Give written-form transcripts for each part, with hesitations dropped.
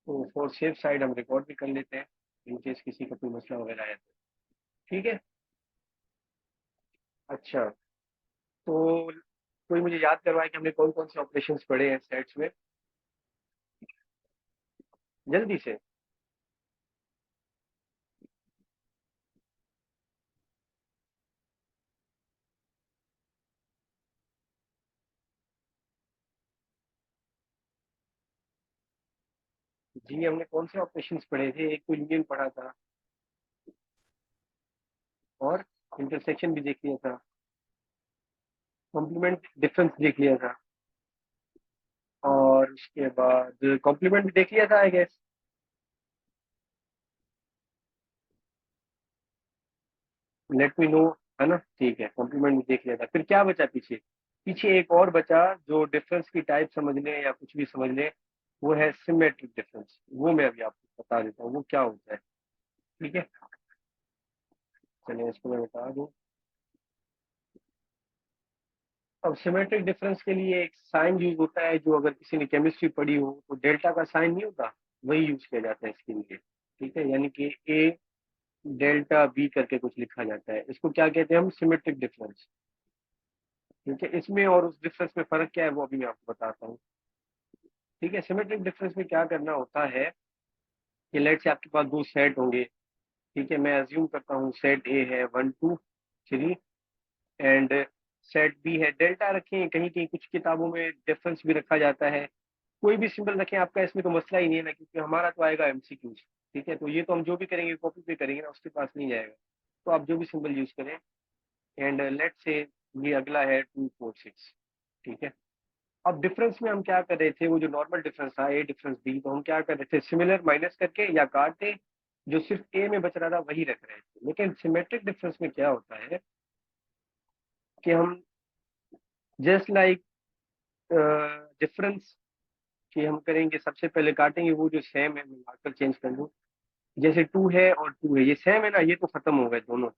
तो for safe side हम record भी कर लेते हैं, इन केस किसी का कोई मसला वगैरह है तो। ठीक है। अच्छा, तो कोई मुझे याद करवाए कि हमने कौन कौन से ऑपरेशंस पढ़े हैं सेट्स में, जल्दी से। जी, हमने कौन से ऑपरेशंस पढ़े थे? एक तो यूनियन पढ़ा था, और इंटरसेक्शन भी देख लिया था, कॉम्प्लीमेंट डिफरेंस देख लिया था, और उसके बाद कॉम्प्लीमेंट भी देख लिया था I guess. Let me know, है ना? ठीक है, कॉम्प्लीमेंट भी देख लिया था। फिर क्या बचा पीछे? पीछे एक और बचा जो डिफरेंस की टाइप समझ लें या कुछ भी समझ लें, वो है सिमेट्रिक डिफरेंस। वो मैं अभी आपको बता देता हूँ वो क्या होता है। ठीक है, चलिए इसको मैं बता दूँ। अब सिमेट्रिक डिफरेंस के लिए एक साइन यूज होता है, जो अगर किसी ने केमिस्ट्री पढ़ी हो तो डेल्टा का साइन नहीं होता, वही यूज किया जाता है इसके लिए। ठीक है, यानी कि ए डेल्टा बी करके कुछ लिखा जाता है, इसको क्या कहते हैं हम? Symmetric difference. ठीक है, इसमें और उस डिफरेंस में फर्क क्या है वो अभी मैं आपको बताता हूँ। ठीक है, सिमेट्रिक डिफरेंस में क्या करना होता है कि लेट से आपके पास दो सेट होंगे। ठीक है, मैं अज्यूम करता हूँ सेट ए है 1 2 3, एंड सेट बी है डेल्टा। रखें, कहीं कहीं कुछ किताबों में डिफरेंस भी रखा जाता है। कोई भी सिंबल रखें, आपका इसमें तो मसला ही नहीं है ना, क्योंकि हमारा तो आएगा एमसीक्यूज। ठीक है, तो ये तो हम जो भी करेंगे कॉपी पे करेंगे ना, उसके पास नहीं जाएगा। तो आप जो भी सिंबल यूज करें, एंड लेट से ये अगला है 2 4 6। ठीक है, अब डिफरेंस में हम क्या कर रहे थे? वो जो नॉर्मल डिफरेंस था ए डिफरेंस बी, तो हम क्या कर रहे थे? सिमिलर माइनस करके या काट के जो सिर्फ ए में बच रहा था वही रख रहे थे। लेकिन सिमेट्रिक डिफरेंस में क्या होता है कि हम जस्ट लाइक डिफरेंस कि हम करेंगे, सबसे पहले काटेंगे वो जो सेम है। मैं मार्कर चेंज कर दूं, जैसे 2 है और 2 है, ये सेम है ना, ये तो खत्म हो गए दोनों।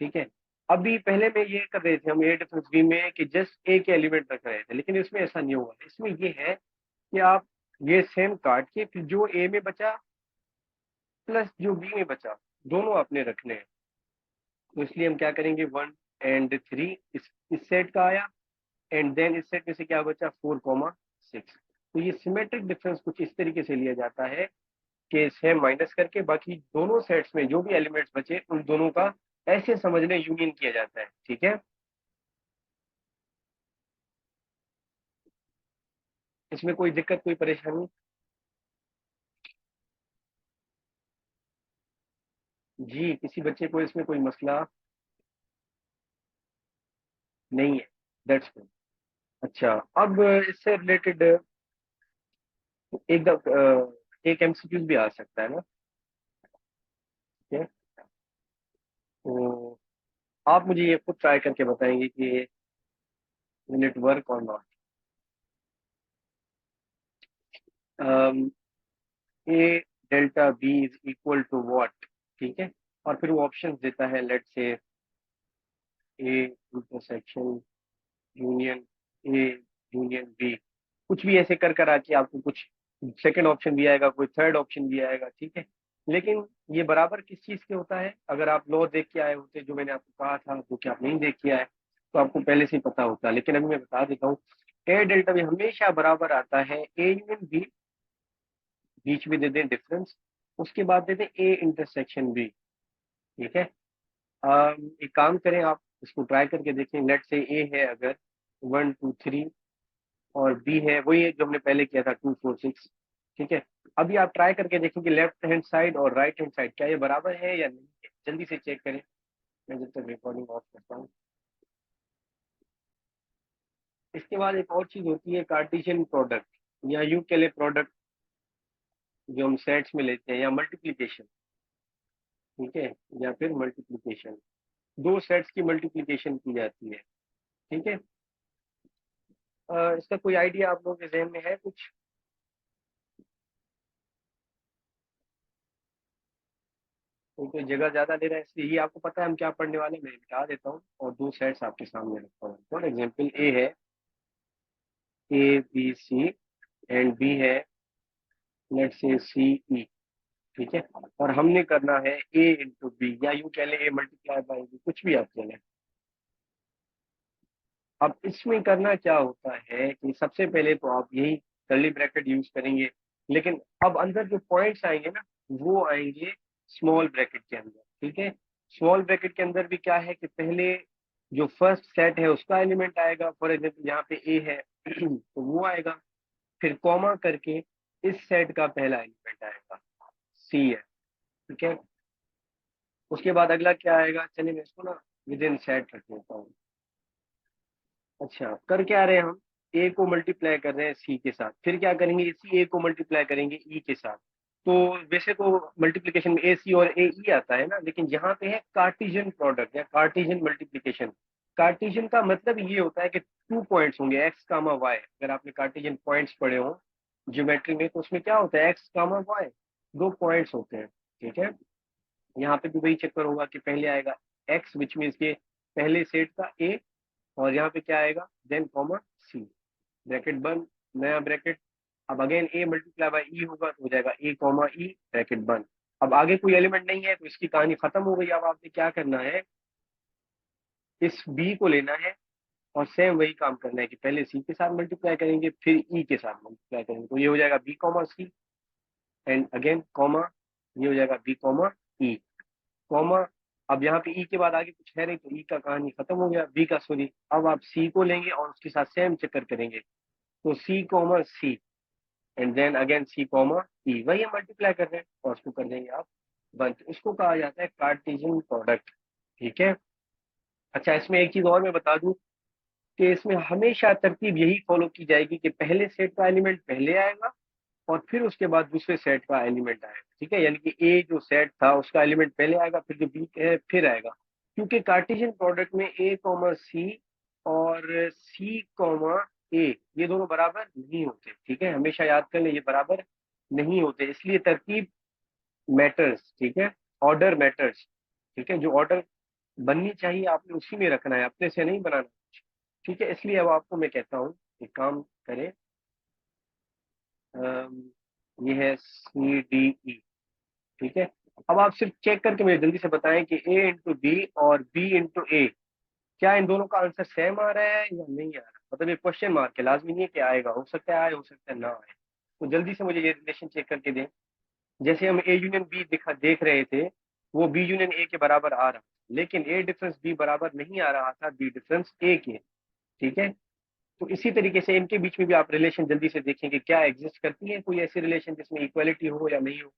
ठीक है, अभी पहले में ये कर रहे थे हम ए डिफरेंस बी में कि जस्ट ए के एलिमेंट रख रहे थे, लेकिन इसमें ऐसा नहीं होगा। इसमें ये है कि आप ये सेम काट के फिर जो ए में बचा प्लस जो बी में बचा, दोनों आपने रखने हैं। तो इसलिए हम क्या करेंगे? 1 और 3 इस सेट का आया, एंड देन इस सेट में से क्या बचा? 4 6। तो ये सिमेट्रिक डिफरेंस कुछ इस तरीके से लिया जाता है कि सेम माइनस करके बाकी दोनों सेट्स में जो भी एलिमेंट्स बचे उन दोनों का ऐसे समझने यूनियन किया जाता है। ठीक है, इसमें कोई दिक्कत कोई परेशानी? जी, किसी बच्चे को इसमें कोई मसला नहीं है? That's good. अच्छा, अब इससे रिलेटेड एक एमसीक्यूज भी आ सकता है ना? ठीक है, तो आप मुझे ये खुद ट्राई करके बताएंगे कि विल इट वर्क और not. A delta B is equal to what? ठीक है, और फिर वो ऑप्शन देता है, let say A intersection union A union B, कुछ भी ऐसे कर कर आके आपको कुछ सेकंड ऑप्शन भी आएगा, कोई थर्ड ऑप्शन भी आएगा। ठीक है, लेकिन ये बराबर किस चीज के होता है? अगर आप लॉ देख के आए होते जो मैंने आपको कहा था, जो कि आप नहीं देख के आए, तो आपको पहले से ही पता होता। लेकिन अभी मैं बता देता हूँ, ए डेल्टा बी हमेशा बराबर आता है ए यूनियन बी, बीच में दे दें डिफरेंस, उसके बाद दे दें ए इंटरसेक्शन बी। ठीक है, एक काम करें, आप इसको ट्राई करके देखें। लेट से ए है अगर 1 2 3, और बी है वही है जो हमने पहले किया था 2 4 6। ठीक है, अभी आप ट्राई करके देखें कि लेफ्ट हैंड साइड और राइट हैंड साइड क्या ये बराबर है या नहीं है। जल्दी से चेक करें, मैं जब तक रिकॉर्डिंग ऑफ करता हूँ। इसके बाद एक और चीज होती है, कार्टेशियन प्रोडक्ट, या यूं के लिए प्रोडक्ट जो हम सेट्स में लेते हैं, या मल्टीप्लीकेशन। ठीक है, या फिर मल्टीप्लीकेशन, दो सेट्स की मल्टीप्लीकेशन की जाती है। ठीक है, इसका कोई आइडिया आप लोगों के जहन में है कुछ? कोई जगह ज्यादा ले रहा है, इसलिए ये आपको पता है हम क्या पढ़ने वाले हैं, मैं बता देता हूँ और दो सेट्स आपके सामने रखता हूँ। फॉर एग्जाम्पल, ए है A B C, and B है लेट्स से सी ई, ठीक है, और हमने करना है ए इंटू बी, या यूं कह लें ए मल्टीप्लाई बाई बी, कुछ भी आप कह लें। अब इसमें करना क्या होता है कि सबसे पहले तो आप यही कर्ली ब्रैकेट यूज करेंगे, लेकिन अब अंदर जो पॉइंट्स आएंगे ना, वो आएंगे स्मॉल ब्रैकेट के अंदर, ठीक है। स्मॉल ब्रैकेट के अंदर भी क्या है कि पहले जो फर्स्ट सेट है उसका एलिमेंट आएगा, फॉर एग्जाम्पल यहाँ पे ए है तो वो आएगा, फिर कॉमा करके इस सेट का पहला एलिमेंट आएगा, सी है, ठीक है। उसके बाद अगला क्या आएगा, चलिए मैं इसको ना विद इन सेट रख देता हूँ। अच्छा, कर क्या रहे हैं हम, ए को मल्टीप्लाई कर रहे हैं सी के साथ, फिर क्या करेंगे, इसी ए को मल्टीप्लाई करेंगे ई के साथ। तो वैसे तो मल्टीप्लिकेशन में ए सी और ए ई आता है ना, लेकिन यहाँ पे है कार्टिजियन प्रोडक्ट या कार्टिजियन मल्टीप्लिकेशन। कार्टिजियन का मतलब ये होता है कि टू पॉइंट्स होंगे, एक्स कामा वाई। अगर आपने कार्टिजियन पॉइंट्स पढ़े हो ज्योमेट्री में, तो उसमें क्या होता है, एक्स कामा वाई, दो पॉइंट्स होते हैं, ठीक है। यहाँ पे भी वही चक्कर होगा कि पहले आएगा एक्स विच मीन्स के पहले सेट का ए, और यहाँ पे क्या आएगा, देन कॉमा सी, ब्रैकेट बंद, नया ब्रैकेट। अब again A multiply by E होगा तो हो जाएगा ए कॉमा ई, ब्रैकेट बंद। अब आगे कोई एलिमेंट नहीं है तो इसकी कहानी खत्म हो गई। अब आपने क्या करना है, इस बी को लेना है और सेम वही काम करना है कि पहले सी के साथ मल्टीप्लाई करेंगे फिर ई के साथ मल्टीप्लाई करेंगे, तो ये हो जाएगा B comma C, and again comma, ये हो जाएगा बी कॉमा ई, कॉमा। अब यहाँ पे ई के बाद आगे कुछ है नहीं तो ई का कहानी खत्म हो गया, बी का सॉरी। अब आप सी को लेंगे और उसके साथ सेम चक्कर करेंगे, तो C comma C, and then again C comma E, वही हम मल्टीप्लाई कर रहे हैं और उसको कर देंगे आप बंद। इसको कहा जाता है कार्टेशियन प्रोडक्ट, ठीक है। अच्छा, इसमें एक चीज और मैं बता दूं कि इसमें हमेशा तरतीब यही फॉलो की जाएगी कि पहले सेट का एलिमेंट पहले आएगा और फिर उसके बाद दूसरे सेट का एलिमेंट आएगा, ठीक है। यानी कि ए जो सेट था उसका एलिमेंट पहले आएगा, फिर जो बी है फिर आएगा, क्योंकि कार्टेशियन प्रोडक्ट में ए कॉमा सी और सी कॉमा ए ये दोनों बराबर नहीं होते, ठीक है, हमेशा याद कर लें ये बराबर नहीं होते, इसलिए तरतीब मैटर्स, ठीक है, ऑर्डर मैटर्स, ठीक है। जो ऑर्डर बननी चाहिए आपने उसी में रखना है, अपने से नहीं बनाना, ठीक है। इसलिए अब आपको मैं कहता हूँ कि काम करें, ये है सी डी ई, ठीक है। अब आप सिर्फ चेक करके मुझे जल्दी से बताएं कि ए इंटू बी और बी इंटू ए, क्या इन दोनों का आंसर सेम आ रहा है या नहीं आ रहा, मतलब ये क्वेश्चन मार्क है, लाजमी नहीं है कि आएगा, हो सकता है आए, हो सकता है ना आए। तो जल्दी से मुझे ये रिलेशन चेक करके दें। जैसे हम ए यूनियन बी देख रहे थे, वो बी यूनियन ए के बराबर आ रहा, लेकिन ए डिफरेंस बी बराबर नहीं आ रहा था बी डिफरेंस ए के, ठीक है। तो इसी तरीके से इनके बीच में भी आप रिलेशन जल्दी से देखें कि क्या एग्जिस्ट करती है कोई ऐसी रिलेशन जिसमें इक्वालिटी हो या नहीं हो,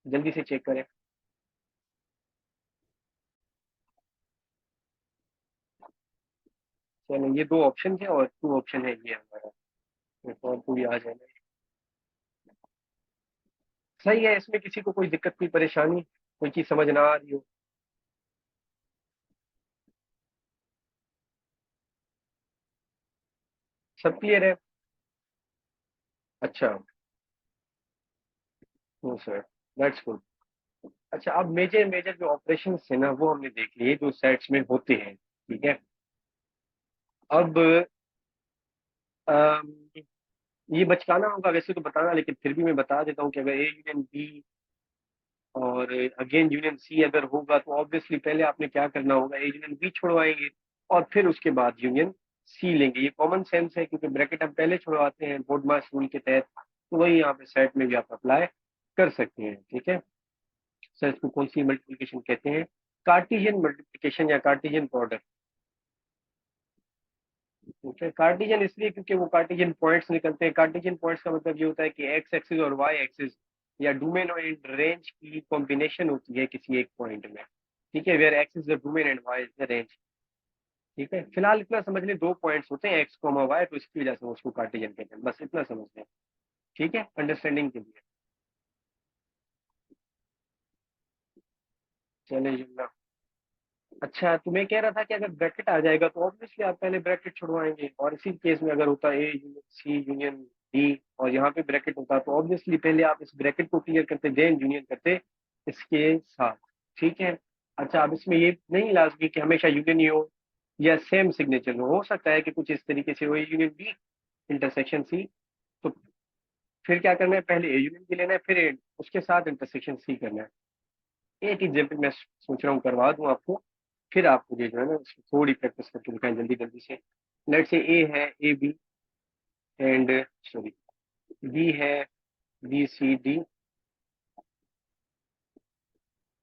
जल्दी से चेक करें। चलो, ये दो ऑप्शन है और टू ऑप्शन है ये हमारा, एक और कोई आ जाए। सही है, इसमें किसी को कोई दिक्कत कोई परेशानी, कोई चीज समझ ना आ रही हो। सब क्लियर है। अच्छा, नो सर, दैट्स गुड। अच्छा, अब मेजर मेजर जो ऑपरेशन है ना वो हमने देख लिए जो सेट्स में होते हैं, ठीक है। अब अम, ये बचकाना होगा वैसे तो बताना, लेकिन फिर भी मैं बता देता हूँ कि अगर ए यूनियन बी और अगेन यूनियन सी अगर होगा तो ऑब्वियसली पहले आपने क्या करना होगा, ए यूनियन बी छुड़वाएंगे और फिर उसके बाद यूनियन सी लेंगे। ये कॉमन सेंस है क्योंकि ब्रैकेट हम पहले छुड़वाते हैं बोर्ड मास रूल के तहत, तो वही यहाँ पे सेट में भी आप अप्लाई कर सकते हैं, ठीक है। सर इसको कौन सी मल्टीप्लिकेशन कहते हैं, कार्टिजियन मल्टीप्लिकेशन या कार्टिजियन प्रोडक्ट, ठीक है। कार्टिजियन इसलिए क्योंकि वो कार्टिजियन पॉइंट्स निकलते हैं, कार्टिजियन पॉइंट्स का मतलब ये होता है कि एक्स एक्सिस और वाई एक्सिस या डोमेन एंड रेंज की कॉम्बिनेशन होती है किसी एक पॉइंट में, ठीक है, where X is the domain and Y is the range, ठीक है। फिलहाल इतना समझ लें, दो पॉइंट्स होते हैं एक्स कॉमा वाई, तो इसकी वजह से उसको कार्टिजियन कहते हैं, बस इतना समझ लें, ठीक है, अंडरस्टैंडिंग के लिए। चलिए ना। अच्छा, तो मैं कह रहा था कि अगर ब्रैकेट आ जाएगा तो ऑब्वियसली आप पहले ब्रैकेट छुड़वाएंगे, और इसी केस में अगर होता A union C union D और यहाँ पे ब्रैकेट होता तो ऑब्वियसली पहले आप इस ब्रैकेट को क्लियर करते देन यूनियन करते इसके साथ, ठीक है। अच्छा, अब इसमें ये नहीं लाजमी कि हमेशा यूनियन ही हो या सेम सिग्नेचर हो सकता है कि कुछ इस तरीके से हो यूनियन बी इंटरसेक्शन सी, तो फिर क्या करना है, पहले ए यूनियन बी लेना है, फिर उसके साथ इंटरसेक्शन सी करना है। एक एग्जाम्पल मैं सोच रहा हूँ करवा दूं आपको, फिर आप मुझे जो है ना उसको थोड़ी प्रैक्टिस करके दिखाएं जल्दी जल्दी से। लेट से ए है A B and sorry, B है B C D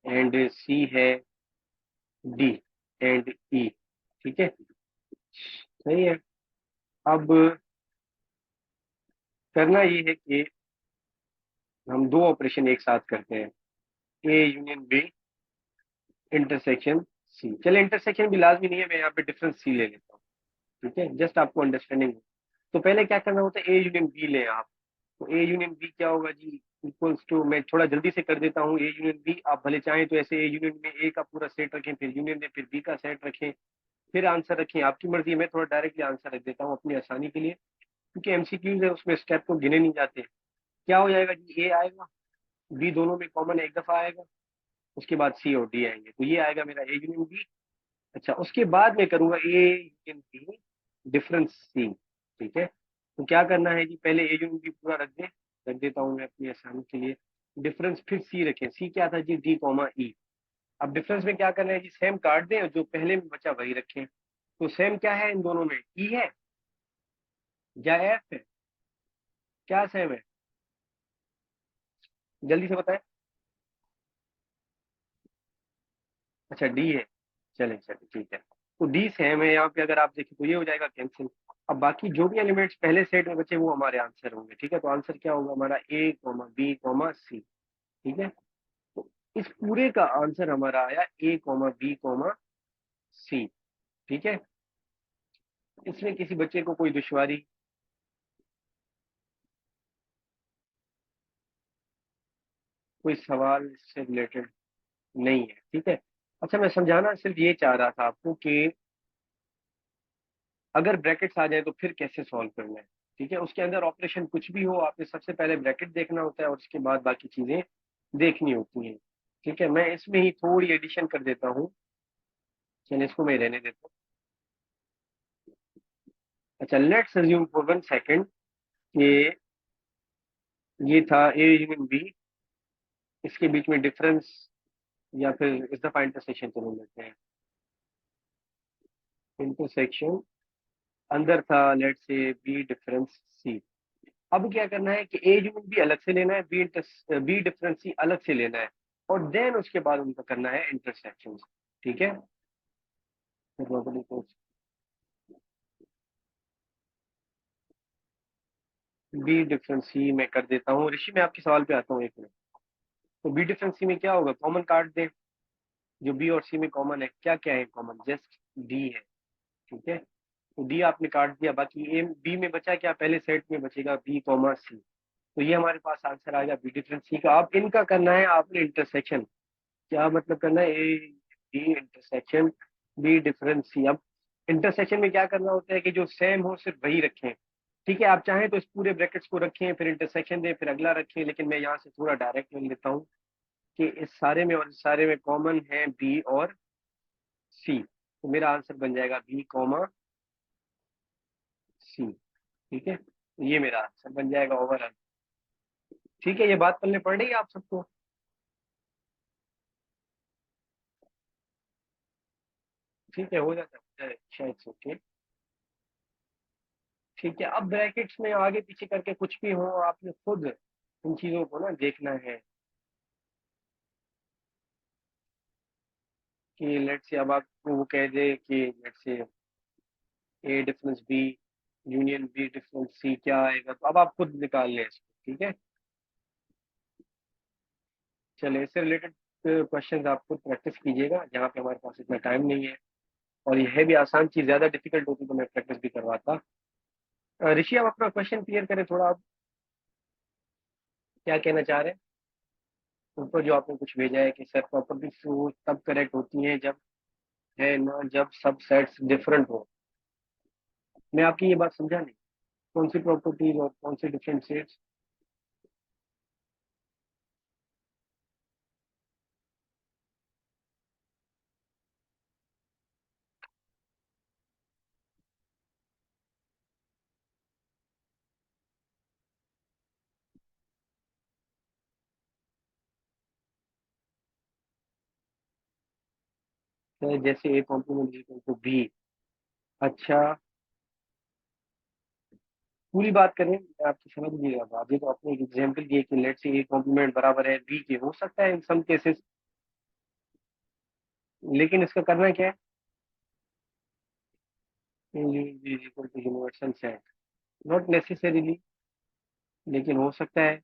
and C है डी एंड ई। ठीक है, सही है। अब करना ये है कि हम दो ऑपरेशन एक साथ करते हैं, A union B intersection C. चले इंटरसेक्शन भी लाजमी नहीं है, मैं यहाँ पे डिफरेंस सी ले लेता हूँ। ठीक है, जस्ट आपको अंडरस्टैंडिंग। तो पहले क्या करना होता है, ए यूनियन बी लें आप। तो ए यूनियन बी क्या होगा जी, इक्वल्स टू, मैं थोड़ा जल्दी से कर देता हूँ, ए यूनियन बी आप भले चाहें तो ऐसे ए यूनियन में ए का पूरा सेट रखें, फिर यूनियन में फिर बी का सेट रखें, फिर आंसर रखें, आपकी मर्जी है। मैं थोड़ा डायरेक्टली आंसर रख देता हूँ अपनी आसानी के लिए, क्योंकि एमसीक्यूज है उसमें स्टेप को गिने नहीं जाते। क्या हो जाएगा जी, ए आएगा, बी दोनों में कॉमन एक दफा आएगा, उसके बाद सी और डी आएंगे, तो ये आएगा मेरा ए यूनियन बी। अच्छा, उसके बाद मैं करूंगा ए यूनियन बी डिफरेंस सी। ठीक है, तो क्या करना है जी, पहले ए यूनियन बी पूरा रख देता हूँ मैं अपनी आसानी के लिए। डिफरेंस फिर सी रखें, सी क्या था जी, डी कॉमा ई। अब डिफरेंस में क्या करना है जी, सेम काट दें और जो पहले में बचा वही रखें। तो सेम क्या है इन दोनों में, ई है या एफ है, क्या सेम है, जल्दी से बताएं। अच्छा डी है, चलें चलें ठीक है। तो डी सेम है यहाँ पे, अगर आप देखें तो ये हो जाएगा कैंसिल। अब बाकी जो भी एलिमेंट्स पहले सेट में बचे वो हमारे आंसर होंगे। ठीक है, तो आंसर क्या होगा हमारा, ए कॉमा बी कॉमा सी। ठीक है, तो इस पूरे का आंसर हमारा आया ए कॉमा बी कॉमा सी। ठीक है, इसमें किसी बच्चे को कोई दुश्वारी, कोई सवाल इससे रिलेटेड नहीं है? ठीक है, अच्छा मैं समझाना सिर्फ ये चाह रहा था आपको कि अगर ब्रैकेट्स आ जाए तो फिर कैसे सॉल्व करना है। ठीक है, उसके अंदर ऑपरेशन कुछ भी हो, आपने सबसे पहले ब्रैकेट देखना होता है और उसके बाद बाकी चीजें देखनी होती हैं। ठीक है, मैं इसमें ही थोड़ी एडिशन कर देता हूँ, चलिए इसको मैं रहने देता हूँ। अच्छा, लेट्स अज्यूम फॉर 1 सेकेंड कि ये था ए यूनियन बी, इसके बीच में डिफरेंस या फिर इस दफा इंटरसेक्शन चले लेते हैं। इंटरसेक्शन अंदर था, let's say B difference C. अब क्या करना है कि ए यूनिट बी अलग से लेना है, बी डिफरेंस सी अलग से लेना है, और देन उसके बाद उनका करना है इंटरसेक्शन। ठीक है, बी डिफरेंस सी मैं कर देता हूँ। ऋषि मैं आपके सवाल पे आता हूँ, 1 मिनट। तो बी डिफरेंस सी में क्या होगा, कॉमन काट दे, जो बी और सी में कॉमन है, क्या क्या है कॉमन, जस्ट डी है। ठीक है, तो डी आपने काट दिया, बाकी ए बी में बचा क्या, पहले सेट में बचेगा बी कॉमा सी। तो ये हमारे पास आंसर आ गया बी डिफरेंस सी का। अब इनका करना है आपने इंटरसेक्शन। क्या मतलब करना है, A B intersection B difference C. अब इंटरसेक्शन में क्या करना होता है कि जो सेम हो सिर्फ वही रखें। ठीक है, आप चाहें तो इस पूरे ब्रैकेट्स को रखें, फिर इंटरसेक्शन दें, फिर अगला रखें, लेकिन मैं यहाँ से थोड़ा डायरेक्ट ले लेता हूँ कि इस सारे में और इस सारे में कॉमन है बी और सी, तो मेरा आंसर बन जाएगा बी कॉमा सी। ठीक है, तो ये मेरा आंसर बन जाएगा ओवरऑल। ठीक है, ये बात पल्ले पड़ रही है आप सबको? ठीक है, हो जाता है शायद, ओके। ठीक है, अब ब्रैकेट्स में आगे पीछे करके कुछ भी हो, आपने खुद इन चीजों को ना देखना है कि लेट से अब आपको वो कह दे कि let say A difference B union B difference C क्या आएगा, तो अब आप खुद निकाल लें इसको। ठीक है, चलिए इससे रिलेटेड क्वेश्चंस आप खुद प्रैक्टिस कीजिएगा, जहाँ पे हमारे पास इतना टाइम नहीं है, और यह भी आसान चीज, ज्यादा डिफिकल्ट होती तो मैं प्रैक्टिस भी करवाता। ऋषि आप अपना क्वेश्चन क्लियर करें थोड़ा, आप क्या कहना चाह रहे हैं? ऊपर जो आपने कुछ भेजा है कि सर प्रॉपर्टीज वो तब करेक्ट होती हैं जब है ना, जब सब सेट्स डिफरेंट हो। मैं आपकी ये बात समझा नहीं, कौन सी प्रॉपर्टीज और कौन से डिफरेंट सेट्स? तो जैसे A complement is equal to B. अच्छा, पूरी बात करें, मैं आपकी समझ लीजिएगा बात, ये तो आपने एक एग्जाम्पल दिए कि लेट से ए कॉम्प्लीमेंट बराबर है बी के, हो सकता है इन सम केसेस, लेकिन इसका करना क्या है? Equal to universal set, not necessarily, लेकिन हो सकता है।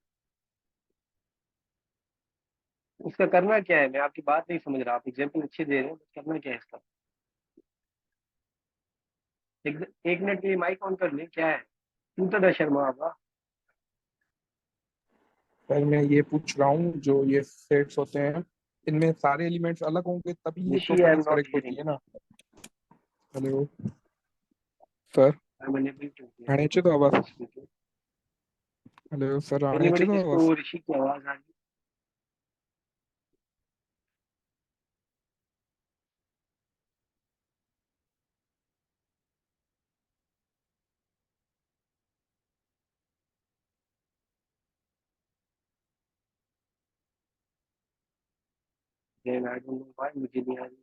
इसका करना क्या है? मैं आपकी बात नहीं समझ रहा, आप एग्जाम्पल अच्छे दे रहे हैं, बट करना क्या है इसका? एक मिनट के लिए माइक ऑन कर ले, क्या है? तू तो शर्मा आपका। पर मैं ये पूछ रहा हूँ, जो ये सेट्स होते हैं, इनमें सारे एलिमेंट्स अलग होंगे तभी ये Rishi, I am properties not correct होती हियरिंग, है ना? Hello sir, I am unable to आने हियर तो आवाज। स्पीकिंग। हेलो सर, आने एनीबडी तो जिसको आवाज। ऋषि की आवाज आ रही है, आई डोंट नो व्हाई मुझे नहीं आ रही।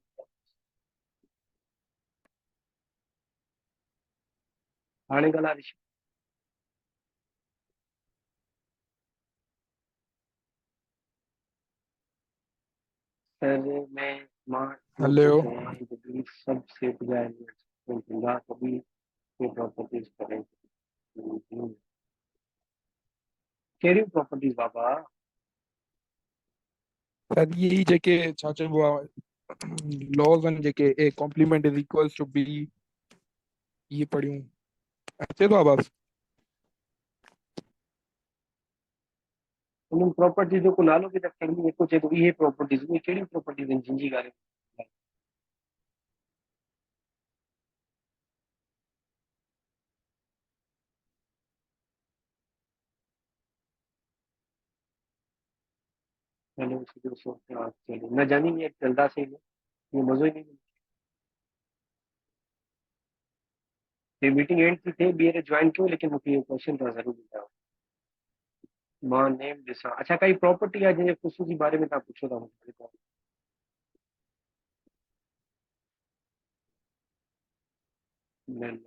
आने वाला ऋषि। सर, मैं माँ लोग हेलो कहते हैं यदि सब सेट जाए तभी ये प्रॉपर्टीज करेंगे। केरी प्रॉपर्टीज बाबा। सर, यही जेके चाचा बुआ लॉज एंड जेके A complement is equals to B, ये पढ़ी हूँ। अच्छे तो आवाज। उन प्रॉपर्टीज को नालो की तक करनी है कुछ है, तो ये प्रॉपर्टीज में केड़ी प्रॉपर्टीज हैं जिंजी गारे। मैंने उसको जो सोचा चलो न जानी ये चलदा से ये मजो ही नहीं। ये मीटिंग एंड की थे बी ज्वाइन क्यों, लेकिन मुझे ये क्वेश्चन था जरूर था। मां नेम दिसा, अच्छा कई प्रॉपर्टी है जिन्हें खुशी बारे में था पूछो था मुझे तो। नल,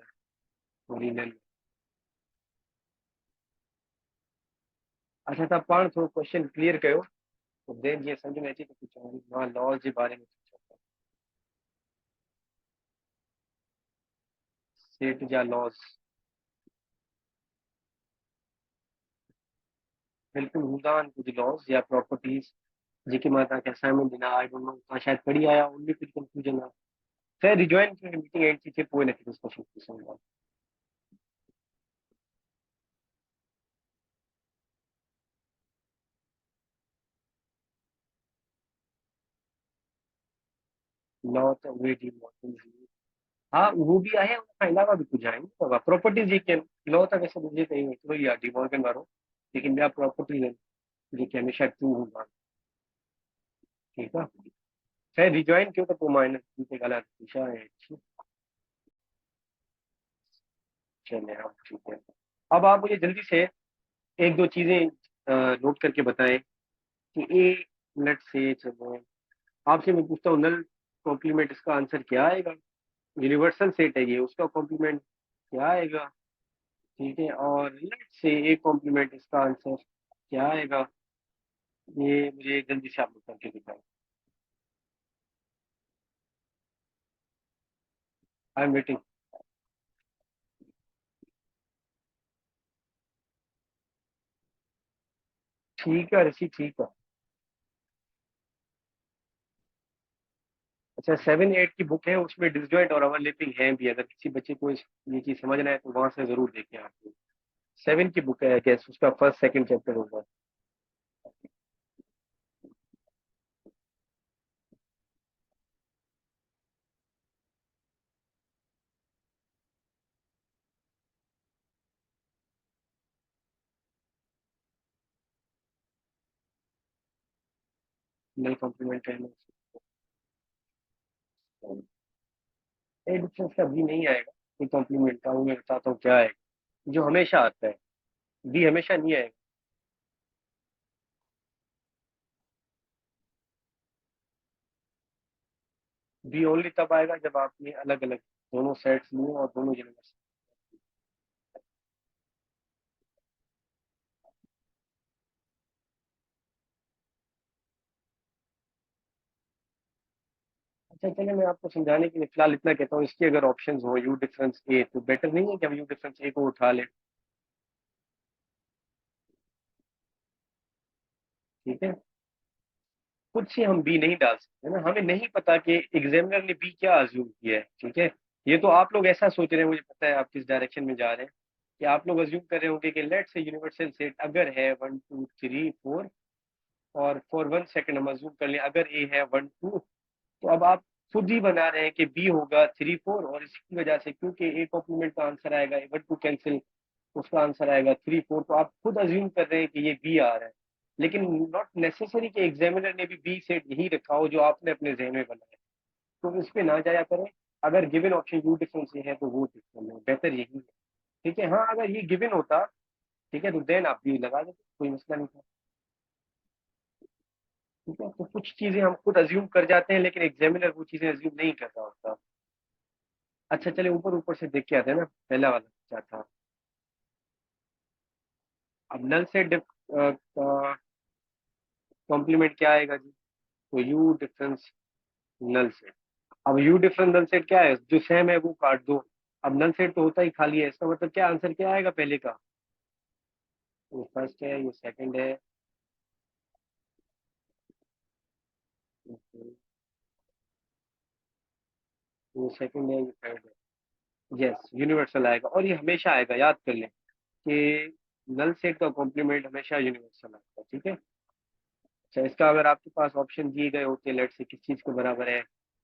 वरी नल। अच्छा तव्हां पाण थोरो क्वेश्चन क्लियर कयो, तो देन जीअं सम्झ में अचे त पुछां मां लॉ जे बारे में पूछां सेट जा लॉस। बिल्कुल हूंदा आहिनि कुझु लॉस या प्रॉपर्टीज जेके मां तव्हांखे असाइनमेंट ॾिना, आई डोंट नो तव्हां शायदि पढ़ी आया, उनमें कुझु कंफ्यूजन आहे। खैर रिजॉइन कयो, मीटिंग एंड थी थिए पोइ हिनखे डिस्कशन थी सघंदा। लॉ त उहे डी मॉर्गन जी, हा उहो बि आहे, उन खां अलावा बि कुझु आहिनि प्रॉपर्टीज जेके आहिनि। लॉ त वैसे मुंहिंजे ताईं हिकिड़ो ई आहे डी मॉर्गन वारो, लेकिन ॿिया प्रॉपर्टीज आहिनि जेके हमेशह ट्रू हूंदा आहिनि। ठीकु आहे, खैर रिजॉइन कयो त पोइ मां हिन ते ॻाल्हायां छा आहे। चलिए हाँ ठीक है। अब आप मुझे जल्दी से एक दो चीजें नोट करके बताएं कि ए, लेट से चलो आपसे मैं पूछता हूँ नल कॉम्प्लीमेंट, इसका आंसर क्या आएगा? यूनिवर्सल सेट है ये, उसका कॉम्प्लीमेंट क्या आएगा? ठीक है, और लेट से ए कॉम्प्लीमेंट, इसका आंसर क्या आएगा? ये मुझे जल्दी से आप लोग करके दिखाएं। I am waiting. ठीक है ऋषि, ठीक है। अच्छा 7 8 की बुक है, उसमें डिसजॉइंट और ओवरलैपिंग है भी, अगर किसी बच्चे को ये चीज समझना है तो वहां से जरूर देखें आप। 7 की बुक है, गैस उसका फर्स्ट सेकंड चैप्टर होगा। नल कॉम्प्लीमेंट है। ए डिफरेंस का भी नहीं आएगा, ये कॉम्प्लीमेंट का, वो मैं बताता हूँ क्या आएगा जो हमेशा आता है। बी हमेशा नहीं आएगा। बी ओनली तब आएगा जब आपने अलग अलग दोनों सेट्स लिए और दोनों यूनिवर्सल। अच्छा चलिए, मैं आपको समझाने के लिए फिलहाल इतना कहता हूँ, इसकी अगर ऑप्शंस हो यू डिफरेंस ए, तो बेटर नहीं है कि हम यू डिफरेंस ए को उठा लें? ठीक है, खुद से हम बी नहीं डाल सकते ना, हमें नहीं पता कि एग्जामिनर ने बी क्या अज्यूम किया है। ठीक है, ये तो आप लोग ऐसा सोच रहे हैं, मुझे पता है आप किस डायरेक्शन में जा रहे हैं, कि आप लोग अज्यूम कर रहे होंगे कि लेट से यूनिवर्सल सेट अगर है 1 2 3 4, और फॉर 1 सेकंड हम अज्यूम कर लें अगर ए है 1 2, तो अब आप खुद ही बना रहे हैं कि बी होगा 3 4, और इसकी वजह से क्योंकि ए कॉम्प्लीमेंट का आंसर आएगा 1 2 कैंसिल, उसका आंसर आएगा 3 4, तो आप खुद अज्यूम कर रहे हैं कि ये बी आ रहा है। लेकिन नॉट नेसेसरी कि एग्जामिनर ने भी बी सेट यही रखा हो जो आपने अपने जहन में बनाया, तो इस पे ना जाया करें। अगर गिवन ऑप्शन यू डिफरेंस है तो वो टिक कर लें, बेहतर यही है। ठीक है, हाँ अगर ये गिवन होता, ठीक है, तो देन आप बी लगा देते, कोई मसला नहीं था। ठीक है, तो कुछ चीजें हम खुद अज्यूम कर जाते हैं लेकिन एग्जामिनर वो चीजें अज्यूम नहीं कर रहा होता। अच्छा चले, ऊपर ऊपर से देख के आते हैं ना, पहला वाला क्या था। अब नल से कॉम्प्लीमेंट क्या आएगा जी? तो यू डिफरेंस नल से। अब यू डिफरेंस नल सेट क्या है, जो सेम है वो काट दो। अब नल सेट तो होता ही खाली है, इसका मतलब क्या आंसर क्या आएगा पहले का? ये फर्स्ट है, ये सेकंड है, ये सेकंड है, ये थर्ड है। यस, यूनिवर्सल आएगा, और ये हमेशा आएगा, याद कर लें कि नल सेट का कॉम्प्लीमेंट हमेशा यूनिवर्सल आएगा। ठीक है, अच्छा इसका अगर आपके पास ऑप्शन दिए गए होते लेट से किस चीज के बराबर है,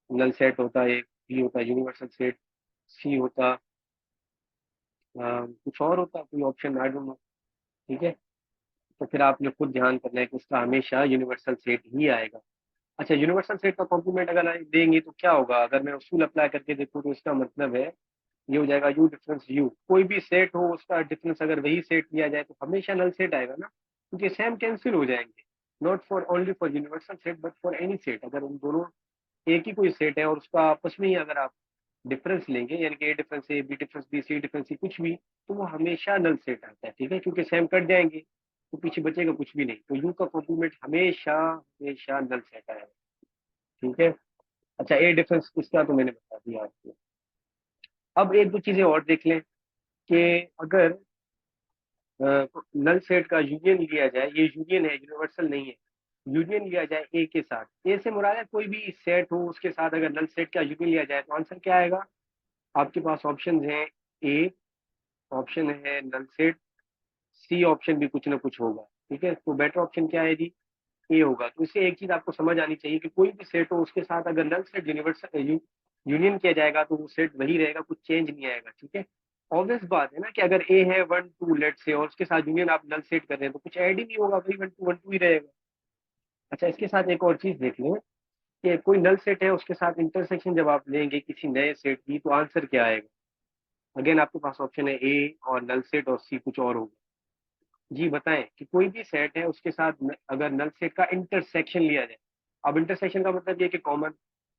नल सेट होता है, बी होता है यूनिवर्सल सेट, सी होता कुछ और होता, कोई ऑप्शन आई डोंट नो। ठीक है, तो फिर आपने खुद ध्यान करना है कि इसका हमेशा यूनिवर्सल सेट ही आएगा। अच्छा, यूनिवर्सल सेट का कॉम्प्लीमेंट अगर देंगे तो क्या होगा, अगर मैं उसूल अप्लाई करके देखूँ तो इसका मतलब है ये हो जाएगा यू डिफरेंस यू, कोई भी सेट हो उसका डिफरेंस अगर वही सेट लिया जाए तो हमेशा नल सेट आएगा ना, क्योंकि सेम कैंसिल हो जाएंगे। Not for only for universal set but for any set, अगर उन दोनों एक ही कोई सेट है और उसका आपस में ही अगर आप डिफरेंस लेंगे, यानी कि A difference A, B difference B, C difference सी, कुछ भी, तो वो हमेशा नल सेट आता है। ठीक है, क्योंकि सेम कट जाएंगे तो पीछे बचेगा कुछ भी नहीं, तो यू का कॉम्प्लीमेंट हमेशा हमेशा नल सेट आएगा। ठीक है, अच्छा ए डिफरेंस इसका तो मैंने बता दिया आपको। अब एक दो चीजें और देख लें कि अगर नल सेट का यूनियन लिया जाए, ये यूनियन है यूनिवर्सल नहीं है, यूनियन लिया जाए ए के साथ, ए से मुराद है कोई भी सेट हो उसके साथ अगर नल सेट का यूनियन लिया जाए तो आंसर क्या आएगा? आपके पास ऑप्शन है ए, ऑप्शन है नल सेट, सी ऑप्शन भी कुछ ना कुछ होगा। ठीक है, तो बेटर ऑप्शन क्या है जी? ए होगा। तो इससे एक चीज आपको समझ आनी चाहिए कि कोई भी सेट हो उसके साथ अगर नल सेट यूनिवर्सल यूनियन किया जाएगा तो वो सेट वही रहेगा, कुछ चेंज नहीं आएगा। ठीक है, ऑब्वियस बात है ना कि अगर ए है 1 2 लेट से और उसके साथ यूनियन आप नल सेट कर रहे हैं तो कुछ ऐड ही नहीं होगा, वही 1 2 1 2 ही रहेगा। अच्छा, इसके साथ एक और चीज देख लें कि कोई नल सेट है उसके साथ इंटरसेक्शन जब आप लेंगे किसी नए सेट की तो आंसर क्या आएगा? अगेन आपके पास ऑप्शन है ए और नल सेट और सी कुछ और होगा। जी बताएं कि कोई भी सेट है उसके साथ अगर नल सेट का इंटरसेक्शन लिया जाए। अब इंटरसेक्शन का मतलब ये कि कॉमन,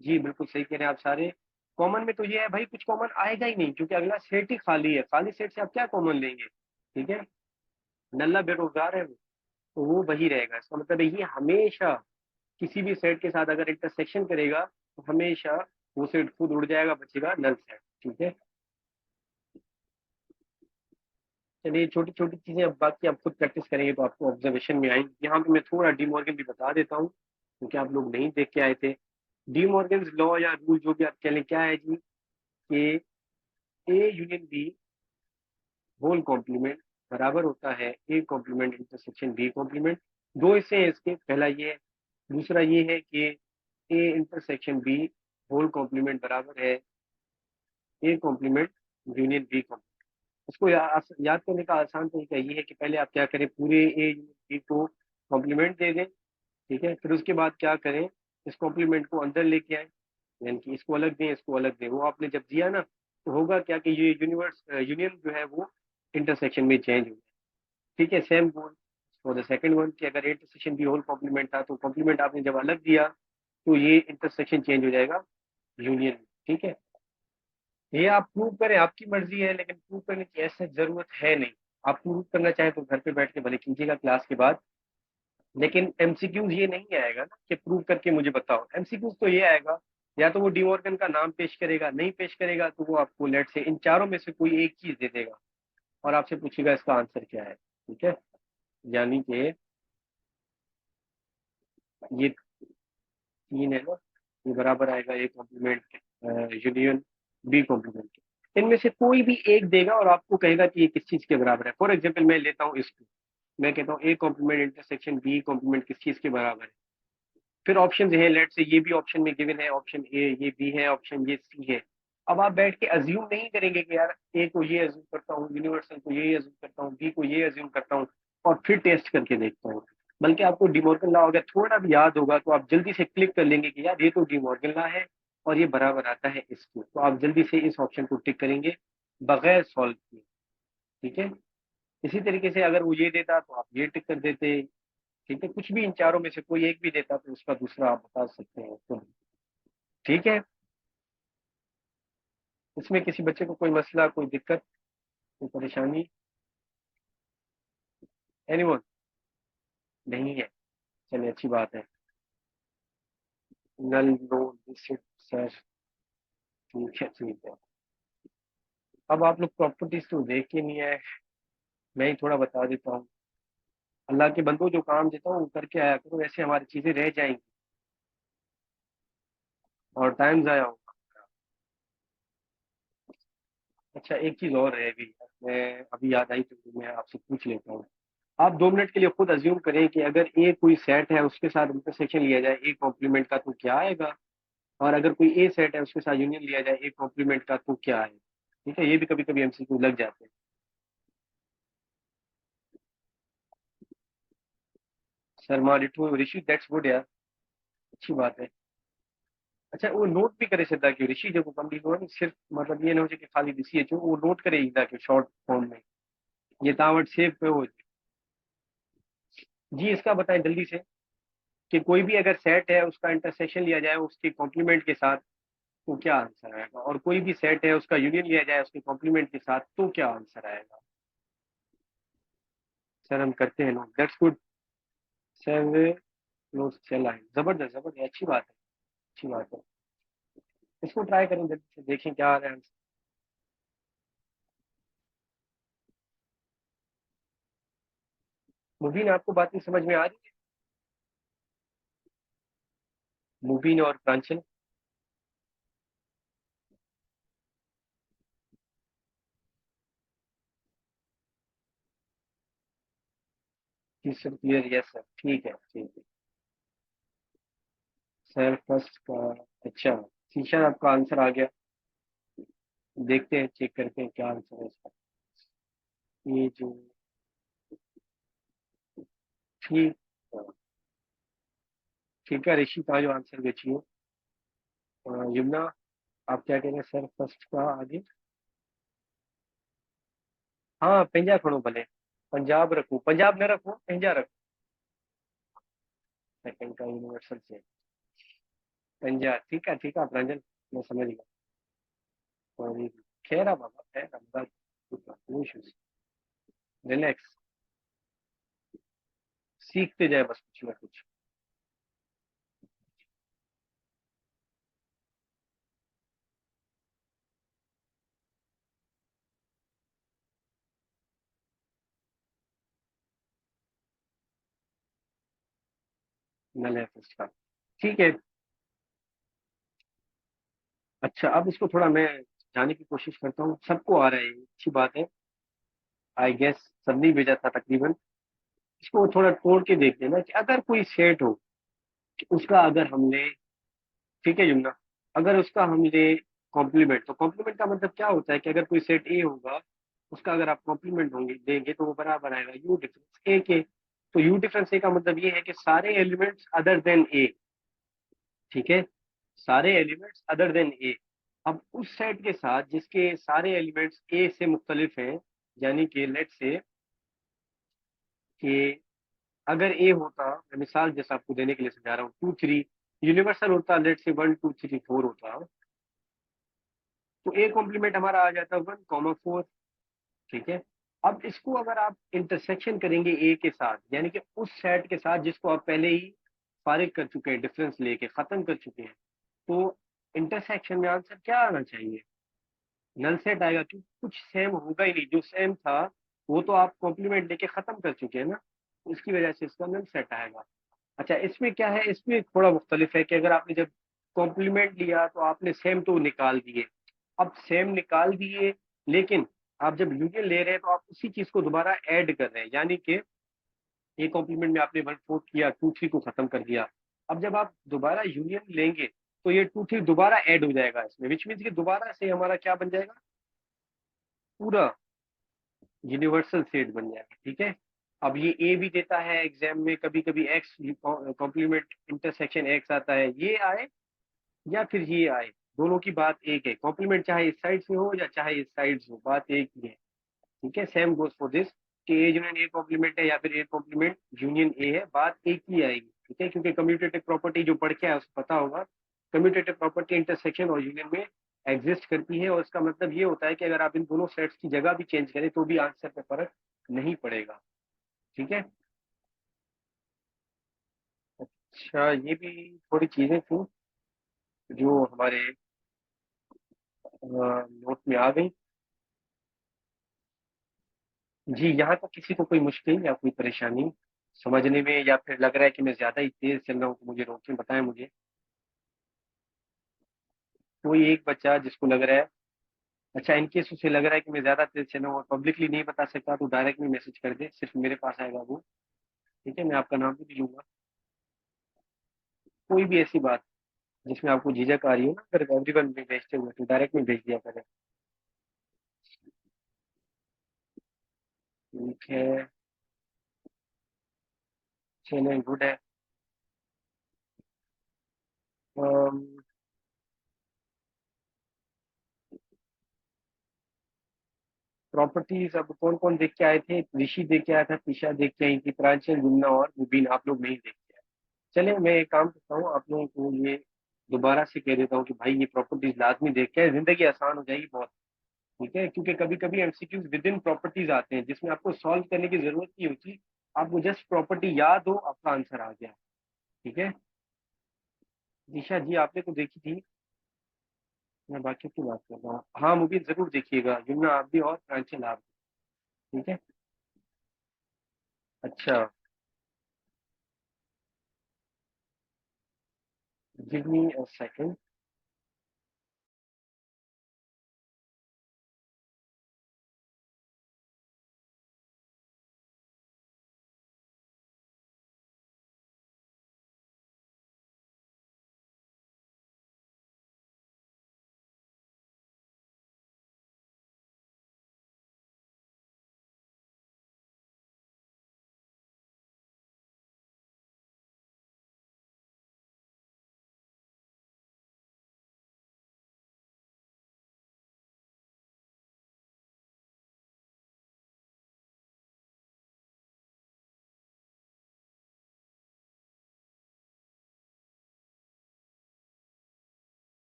जी बिल्कुल सही कह रहे हैं आप सारे। कॉमन में तो ये है भाई, कुछ कॉमन आएगा ही नहीं क्योंकि अगला सेट ही खाली है, खाली सेट से आप क्या कॉमन लेंगे? ठीक है, नल्ला बेरोजगार है वो, तो वो वही रहेगा। इसका मतलब है ये हमेशा किसी भी सेट के साथ अगर इंटरसेक्शन करेगा तो हमेशा वो सेट खुद उड़ जाएगा, बचेगा नल सेट। ठीक है, चलिए छोटी छोटी चीजें अब बाकी आप खुद प्रैक्टिस करेंगे तो आपको ऑब्जर्वेशन में आएंगे। यहाँ पे मैं थोड़ा डी मॉर्गन भी बता देता हूँ क्योंकि आप लोग नहीं देख के आए थे। डी मॉर्गन लॉ या रूल जो भी आप कह लें, क्या है जी कि A union B whole complement बराबर होता है A complement intersection B complement. दो हिस्से हैं इसके, पहला ये है, दूसरा ये है कि A intersection B whole complement बराबर है A complement union B complement. इसको याद करने का आसान तरीका ये है कि पहले आप क्या करें, पूरे ए यूनियन बी को कॉम्प्लीमेंट दे दें। ठीक है, फिर उसके बाद क्या करें, इस कॉम्प्लीमेंट को अंदर लेके आए, यानी कि इसको अलग दें इसको अलग दें। वो आपने जब दिया ना तो होगा क्या कि ये यूनियन जो है वो इंटरसेक्शन में चेंज हो गया। ठीक है, same goal for the second one कि अगर इंटरसेक्शन भी होल कॉम्प्लीमेंट था तो कॉम्प्लीमेंट आपने जब अलग दिया तो ये इंटरसेक्शन चेंज हो जाएगा, यूनियन। ठीक है, ये आप प्रूव करें, आपकी मर्जी है, लेकिन प्रूव करने की ऐसे जरूरत है नहीं। आप प्रूव करना चाहें तो घर पे बैठ के भले कीजिएगा क्लास के बाद, लेकिन एमसीक्यूज ये नहीं आएगा ना कि प्रूव करके मुझे बताओ। एमसीक्यूज तो ये आएगा, या तो वो डिमॉर्गन का नाम पेश करेगा, नहीं पेश करेगा तो वो आपको लेट से इन चारों में से कोई एक चीज दे देगा और आपसे पूछेगा इसका आंसर क्या है। ठीक है, यानी कि ये तीन है ना, ये बराबर आएगा A complement union B complement. इनमें से कोई भी एक देगा और आपको कहेगा कि ये किस चीज के बराबर है। फॉर एग्जाम्पल मैं लेता हूँ इसको, मैं कहता हूँ A complement intersection B complement किस चीज के बराबर है। फिर ऑप्शन है, लेट से ये भी ऑप्शन में गिवन है, ऑप्शन ए ये बी है, ऑप्शन ये सी है। अब आप बैठ के अज्यूम नहीं करेंगे कि यार ए को ये अज्यूम करता हूँ, यूनिवर्सल को ये अज्यूम करता हूँ, बी को ये अज्यूम करता हूँ और फिर टेस्ट करके देखता हूँ। बल्कि आपको डिमॉर्गन लॉ अगर थोड़ा भी याद होगा तो आप जल्दी से क्लिक कर लेंगे कि यार ये तो डिमॉर्गन लॉ है और ये बराबर आता है इसको, तो आप जल्दी से इस ऑप्शन को टिक करेंगे बगैर सॉल्व किए। ठीक है, इसी तरीके से अगर वो ये देता तो आप ये टिक कर देते। ठीक है, कुछ भी इन चारों में से कोई एक भी देता तो उसका दूसरा आप बता सकते हैं तो। ठीक है, इसमें किसी बच्चे को कोई मसला, कोई दिक्कत, कोई परेशानी? एनीवन? नहीं है, चलिए अच्छी बात है। नल नो दिस सर। ठीक है ठीक है। अब आप लोग प्रॉपर्टीज तो देख के नहीं आए, मैं ही थोड़ा बता देता हूँ। अल्लाह के बंदो, जो काम देता हूँ वो करके आया करो, ऐसे हमारी चीजें रह जाएंगी और टाइम जाया होगा। अच्छा, एक चीज और रह गई, मैं अभी याद आई तो मैं आपसे पूछ लेता हूँ। आप 2 मिनट के लिए खुद अज्यूम करें कि अगर ए कोई सेट है उसके साथ इंटरसेक्शन लिया जाए ए कॉम्प्लीमेंट का तो क्या आएगा, और अगर कोई ए सेट है उसके साथ यूनियन लिया जाए ए कॉम्प्लीमेंट का तो क्या आएगा। ठीक है, ये भी कभी कभी एमसीक्यू लग जाते हैं। शर्मा रिटू ऋषि, दैट्स गुड यार, अच्छी बात है। अच्छा, वो नोट भी करे सीधा क्यों ऋषि, जो कंप्लीट हुआ नहीं सिर्फ, मतलब ये ना हो जाए कि खाली ऋषि है जो वो नोट करे सीधा क्यों शॉर्ट फॉर्म में, ये तावट सेव पे हो। जी इसका बताएं जल्दी से, कि कोई भी अगर सेट है उसका इंटरसेक्शन लिया जाए उसके कॉम्प्लीमेंट के साथ तो क्या आंसर आएगा, और कोई भी सेट है उसका यूनियन लिया जाए उसके कॉम्प्लीमेंट के साथ तो क्या आंसर आएगा। सर हम करते हैं note, that's good sir. Note चला है, जबरदस्त जबरदस्त, अच्छी बात है, अच्छी बात है। इसको ट्राई करें जल्दी से, देखें क्या आ रहा है आंसर। मुबीन आपको बातें समझ में आ रही है? मुबीन और प्रांचल? सर क्लियर, यस सर, ठीक है ठीक है। सर फर्स्ट का, अच्छा, शीशा आपका आंसर आ गया। देखते हैं, चेक करते हैं क्या आंसर है इसका। ये जो, ठीक, ठीक है ऋषि का जो आंसर बेचिए। यमुना, आप क्या कह रहे हैं सर फर्स्ट का आगे? हाँ पंजा खड़ो भले, पंजाब रखो, पंजाब न रखो, पंजा रखो। सेकंड का यूनिवर्सल से पंजा, ठीक है प्रांजल, मैं समझ गया। और खैर बाबा खैर, अब नो इश्यूज, रिलैक्स, सीखते जाए बस कुछ ना कुछ। नल है फर्स्ट का, ठीक है। अच्छा, अब इसको थोड़ा मैं जाने की कोशिश करता हूँ, सबको आ रहा है ये, अच्छी बात है। आई गेस सबने ही भेजा था तकरीबन। इसको थोड़ा तोड़ के देख लेना कि अगर कोई सेट हो, उसका अगर हमने, ठीक है जुमना, अगर उसका हमने कॉम्प्लीमेंट, तो कॉम्प्लीमेंट का मतलब क्या होता है कि अगर कोई सेट ए होगा उसका अगर आप कॉम्प्लीमेंट होंगे देंगे तो वो बराबर आएगा यू डिफरेंस ए के। तो यू डिफरेंस ए का मतलब ये है कि सारे एलिमेंट्स अदर देन ए। ठीक है, सारे एलिमेंट्स अदर देन ए। अब उस सेट के साथ जिसके सारे एलिमेंट्स ए से मुख्तलिफ हैं, यानी कि लेट से कि अगर ए होता, मैं मिसाल जैसा आपको देने के लिए समझा रहा हूँ, 2 3 यूनिवर्सल होता, लेट से 1 2 3 4 होता, तो ए कॉम्प्लीमेंट हमारा आ जाता है 1,4। ठीक है। अब इसको अगर आप इंटरसेक्शन करेंगे ए के साथ, यानी कि उस सेट के साथ जिसको आप पहले ही फारिग कर चुके हैं, डिफरेंस लेके खत्म कर चुके हैं, तो इंटरसेक्शन में आंसर क्या आना चाहिए? नल सेट आएगा, क्योंकि कुछ सेम होगा ही नहीं। जो सेम था वो तो आप कॉम्प्लीमेंट लेके खत्म कर चुके हैं ना, तो इसकी वजह से इसका नल सेट आएगा। अच्छा, इसमें क्या है, इसमें थोड़ा मुख्तलिफ है कि अगर आपने जब कॉम्प्लीमेंट लिया तो आपने सेम तो निकाल दिए। अब सेम निकाल दिए, लेकिन आप जब यूनियन ले रहे हैं तो आप उसी चीज को दोबारा ऐड कर रहे हैं, यानी कि ए कॉम्प्लीमेंट में आपने 1,4 किया, 2,3 को खत्म कर दिया। अब जब आप दोबारा यूनियन लेंगे तो ये 2,3 दोबारा ऐड हो जाएगा इसमें, विच मीन्स कि दोबारा से हमारा क्या बन जाएगा, पूरा यूनिवर्सल सेट बन जाएगा। ठीक है। अब ये ए भी देता है एग्जाम में, कभी कभी एक्स कॉम्प्लीमेंट इंटरसेक्शन एक्स आता है, ये आए या फिर ये आए, दोनों की बात एक है। कॉम्प्लीमेंट चाहे इस साइड से हो या चाहे इस साइड से हो, बात एक ही है। ठीक है। सेम गोज फॉर दिस, कि ए यूनियन ए कॉम्प्लीमेंट है या फिर ए कॉम्प्लीमेंट यूनियन ए है, बात एक ही आएगी। ठीक है, क्योंकि कम्यूटेटिव प्रॉपर्टी जो पढ़ के आया उसको पता होगा, कम्यूटेटिव प्रॉपर्टी इंटरसेक्शन और यूनियन में एग्जिस्ट करती है, और इसका मतलब ये होता है कि अगर आप इन दोनों सेट्स की जगह भी चेंज करें तो भी आंसर पे फर्क नहीं पड़ेगा। ठीक है। अच्छा, ये भी थोड़ी चीजें थी जो हमारे नोट में आ गई। जी, यहाँ तक किसी को कोई मुश्किल या कोई परेशानी समझने में, या फिर लग रहा है कि मैं ज्यादा ही तेज चल रहा हूँ, तो मुझे रोकें, बताएं मुझे। कोई एक बच्चा जिसको लग रहा है, अच्छा इन केस उसे लग रहा है कि मैं ज्यादा तेज चल रहा हूँ और पब्लिकली नहीं बता सकता, तो डायरेक्ट में मैसेज कर दे, सिर्फ मेरे पास आएगा वो। ठीक है, मैं आपका नाम भी लूंगा। कोई भी ऐसी बात जिसमें आपको झिझक आ रही हो ना, अगर एवरीवन में भेजते हुए, तो डायरेक्ट में भेज दिया करें। ठीक है, चलें, गुड है। प्रॉपर्टीज अब कौन कौन देख के आए थे? ऋषि देख के आया था, तीशा देख के आई थी, प्रांशल, जुन्ना और मुबीन, आप लोग नहीं देख के आए। चले, मैं एक काम करता हूँ, आप लोगों को ये दोबारा से कह देता हूँ कि भाई ये प्रॉपर्टीज लाजमी देख के आए, जिंदगी आसान हो जाएगी बहुत। ठीक है, क्योंकि कभी कभी एमसीक्यूज विद इन प्रॉपर्टीज आते हैं जिसमें आपको सॉल्व करने की जरूरत नहीं होती, आपको जस्ट प्रॉपर्टी याद हो, आपका आंसर आ गया। ठीक है। दिशा जी, आपने तो देखी थी, मैं बाकी की बात कर रहा हूँ। हाँ, मुबीन जरूर देखिएगा, जुम्ना आप भी और प्रांशल आप भी। ठीक है। अच्छा, गिव मी अ सेकंड।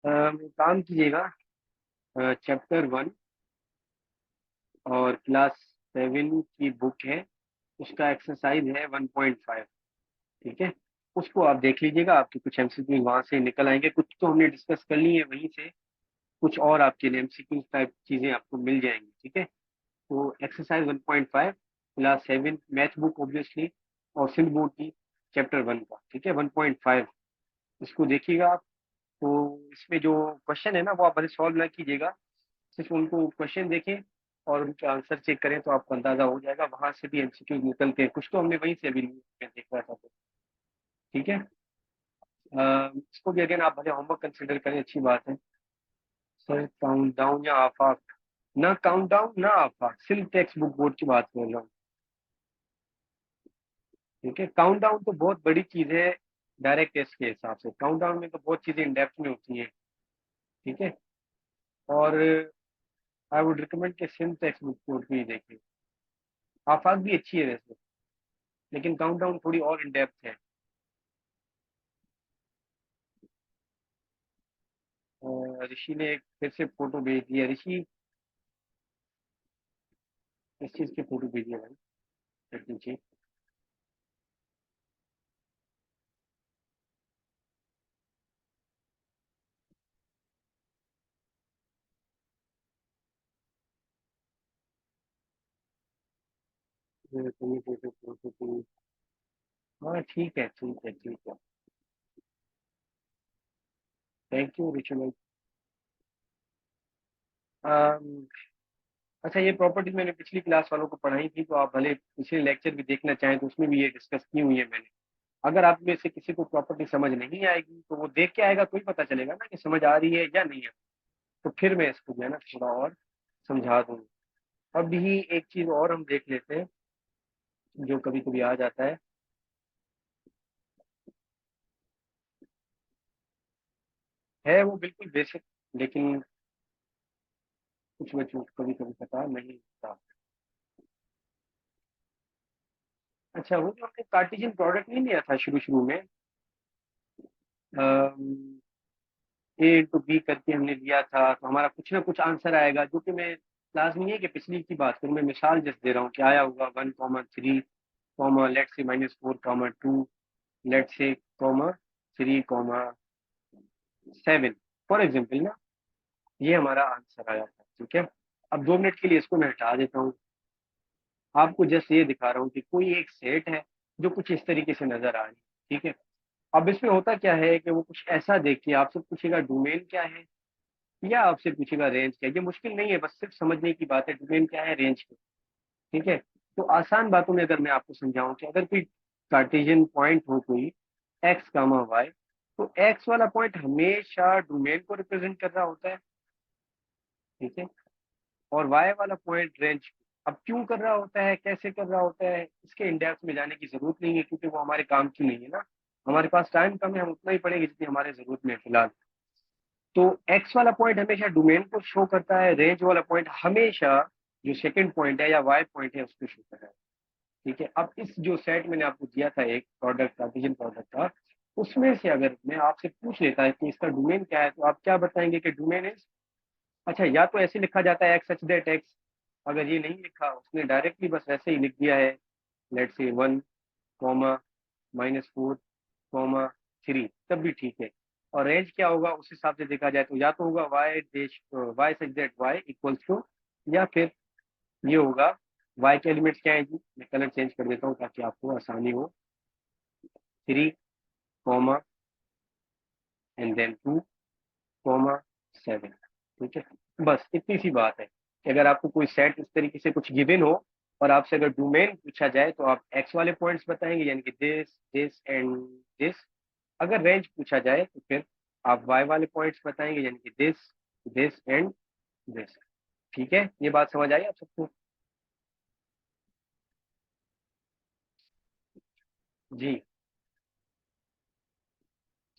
काम कीजिएगा, चैप्टर 1 और क्लास 7 की बुक है, उसका एक्सरसाइज है 1.5। ठीक है, उसको आप देख लीजिएगा, आपके कुछ एमसीक्यू वहां से निकल आएंगे, कुछ तो हमने डिस्कस कर ली है वहीं से, कुछ और आपके लिए एमसीक्यू टाइप चीजें आपको मिल जाएंगी। ठीक है। तो exercise 1.5, class 7 math book obviously, और सिंध बोर्ड की चैप्टर 1 का। ठीक है, 1.5, इसको देखिएगा आप। तो इसमें जो क्वेश्चन है ना, वो आप भले सॉल्व ना कीजिएगा, सिर्फ उनको क्वेश्चन देखें और उनके आंसर चेक करें, तो आपको अंदाजा हो जाएगा, वहां से भी एमसीक्यू निकलते हैं, कुछ तो हमने वहीं से अभी मैं देख रहा था तो। ठीक है। इसको भी अगेन आप भले होमवर्क कंसिडर करें, अच्छी बात है। सर, काउंट डाउन या आफाक? ना काउंट डाउन ना आफाक, सिर्फ टेक्स्ट बुक बोर्ड की बात कर रहा हूँ। ठीक है, काउंट डाउन तो बहुत बड़ी चीज है, डायरेक्ट टेस्ट के हिसाब से काउंट डाउन में तो बहुत चीजें इन डेप्थ में होती हैं। ठीक है। और आई वुड रिकमेंड कि सिंध टेक्स्ट बुक बोर्ड भी देखें। आफाक भी अच्छी है वैसे, लेकिन काउंट डाउन थोड़ी और इन डेप्थ है। ऋषि ने एक फिर से फोटो भेज दी है। ऋषि किस चीज की फोटो भेजी है भाई? Let me check. हाँ ठीक है ठीक है ठीक है। थैंक यू ऋषि भाई। अम, अच्छा, ये प्रॉपर्टीज मैंने पिछली क्लास वालों को पढ़ाई थी, तो आप भले पिछले लेक्चर भी देखना चाहें तो उसमें भी ये डिस्कस की हुई है मैंने। अगर आप में से किसी को प्रॉपर्टी समझ नहीं आएगी तो वो देख के आएगा तो ही पता चलेगा ना कि समझ आ रही है या नहीं है। तो फिर मैं इसको जो है ना थोड़ा और समझा दूंगा। अभी एक चीज और हम देख लेते हैं जो कभी कभी आ जाता है वो बिल्कुल बेसिक, लेकिन कुछ बच्चों को कभी कभी पता नहीं होता। अच्छा, वो जो हमने कार्टेशियन प्रोडक्ट नहीं लिया था शुरू शुरू में, ए इंटू बी करके हमने लिया था, तो हमारा कुछ ना कुछ आंसर आएगा। जो कि मैं लाजमी है कि पिछली की बात करूं, मैं मिसाल जस्ट दे रहा हूँ कि आया होगा 1,3, कॉमा लेट से -4, कॉमा 2, लेट से कॉमा 3, कॉमा 7, फॉर एग्जाम्पल ना। ये हमारा आंसर आया था, ठीक है। अब 2 मिनट के लिए इसको मैं हटा देता हूँ। आपको जस्ट ये दिखा रहा हूँ कि कोई एक सेट है जो कुछ इस तरीके से नजर आ रही है, ठीक है। अब इसमें होता क्या है कि वो कुछ ऐसा देख के आपसे पूछेगा डोमेन क्या है, या आपसे पूछेगा रेंज क्या है। ये मुश्किल नहीं है, बस सिर्फ समझने की बात है डोमेन क्या है, रेंज क्या है, ठीक है। तो आसान बातों में अगर मैं आपको समझाऊं कि अगर कोई कार्टेशियन पॉइंट हो कोई एक्स कामा वाई, तो एक्स वाला पॉइंट हमेशा डोमेन को रिप्रेजेंट कर रहा होता है, ठीक है। और वाई वाला पॉइंट रेंज। अब क्यों कर रहा होता है, कैसे कर रहा होता है, इसके इंडेक्स में जाने की जरूरत नहीं है, क्योंकि वो हमारे काम की नहीं है ना। हमारे पास टाइम कम है, हम उतना ही पढ़ेंगे जितनी हमारे जरूरत में है फिलहाल। तो एक्स वाला पॉइंट हमेशा डोमेन को शो करता है, रेंज वाला पॉइंट हमेशा जो सेकंड पॉइंट है या वाई पॉइंट है उसको शो कर रहा है, ठीक है। अब इस जो सेट मैंने आपको दिया था एक प्रोडक्ट का, विजन प्रोडक्ट का, उसमें से अगर मैं आपसे पूछ लेता है कि इसका डोमेन क्या है, तो आप क्या बताएंगे कि डोमेन इज। अच्छा, या तो ऐसे लिखा जाता है एक्स सच दैट एक्स। अगर ये नहीं लिखा, उसने डायरेक्टली बस वैसे ही लिख दिया है, लेट से 1, कॉमा -4, कॉमा 3, तब भी ठीक है। और रेंज क्या होगा उस हिसाब से देखा जाए तो या तो होगा Y dash Y such that Y equals to, या फिर ये होगा वाई के एलिमेंट्स क्या है जी, मैं कलर चेंज कर देता हूँ ताकि आपको आसानी हो। 3, कॉमा एंड देन 2, कॉमा 7, ठीक है। बस इतनी सी बात है कि अगर आपको कोई सेट इस तरीके से कुछ गिवन हो और आपसे अगर डोमेन पूछा जाए तो आप एक्स वाले पॉइंट्स बताएंगे, यानी कि दिस दिस एंड दिस। अगर रेंज पूछा जाए तो फिर आप वाई वाले पॉइंट्स बताएंगे, यानी कि दिस दिस एंड दिस, ठीक है। ये बात समझ आई आप सबको? जी,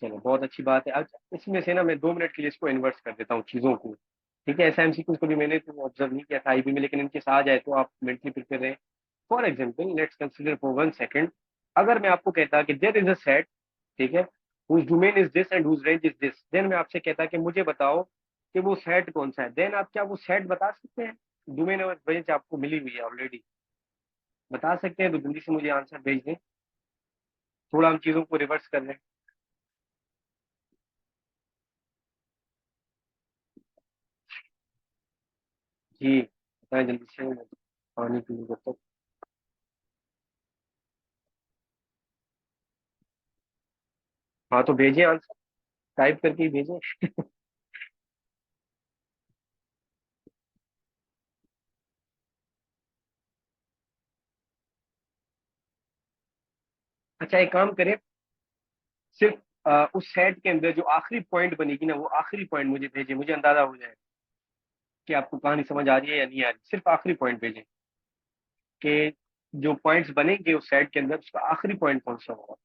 चलो बहुत अच्छी बात है। अब इसमें से ना मैं 2 मिनट के लिए इसको इन्वर्स कर देता हूँ चीज़ों को, ठीक है। ऐसा एमसीक्यूज कभी मैंने तो ऑब्जर्व नहीं किया था आईबी में, लेकिन इनके साथ आ जाए तो आप मेंटली प्रिपेयर रहे। For example let's consider for 1 second, अगर मैं आपको कहता कि देयर इज अ सेट, ठीक है, whose domain is this and whose range is this, then मैं आपसे कहता कि मुझे बताओ कि वो सेट कौन सा है, देन आप क्या वो सेट बता सकते हैं? डोमेन और रेंज आपको मिली हुई है ऑलरेडी, बता सकते हैं? तो जल्दी से मुझे आंसर भेज दें, थोड़ा हम चीज़ों को रिवर्स कर लें। जी बताएं जल्दी से, पानी पी जब तक। हाँ तो भेजिए आंसर, टाइप करके ही भेजें। अच्छा एक काम करें, सिर्फ उस सेट के अंदर जो आखिरी पॉइंट बनेगी ना, वो आखिरी पॉइंट मुझे भेजें, मुझे अंदाजा हो जाए कि आपको कहानी समझ आ रही है या नहीं आ रही। सिर्फ आखिरी पॉइंट भेजें कि जो पॉइंट्स बनेंगे उस सेट के अंदर उसका आखिरी पॉइंट कौन सा होगा।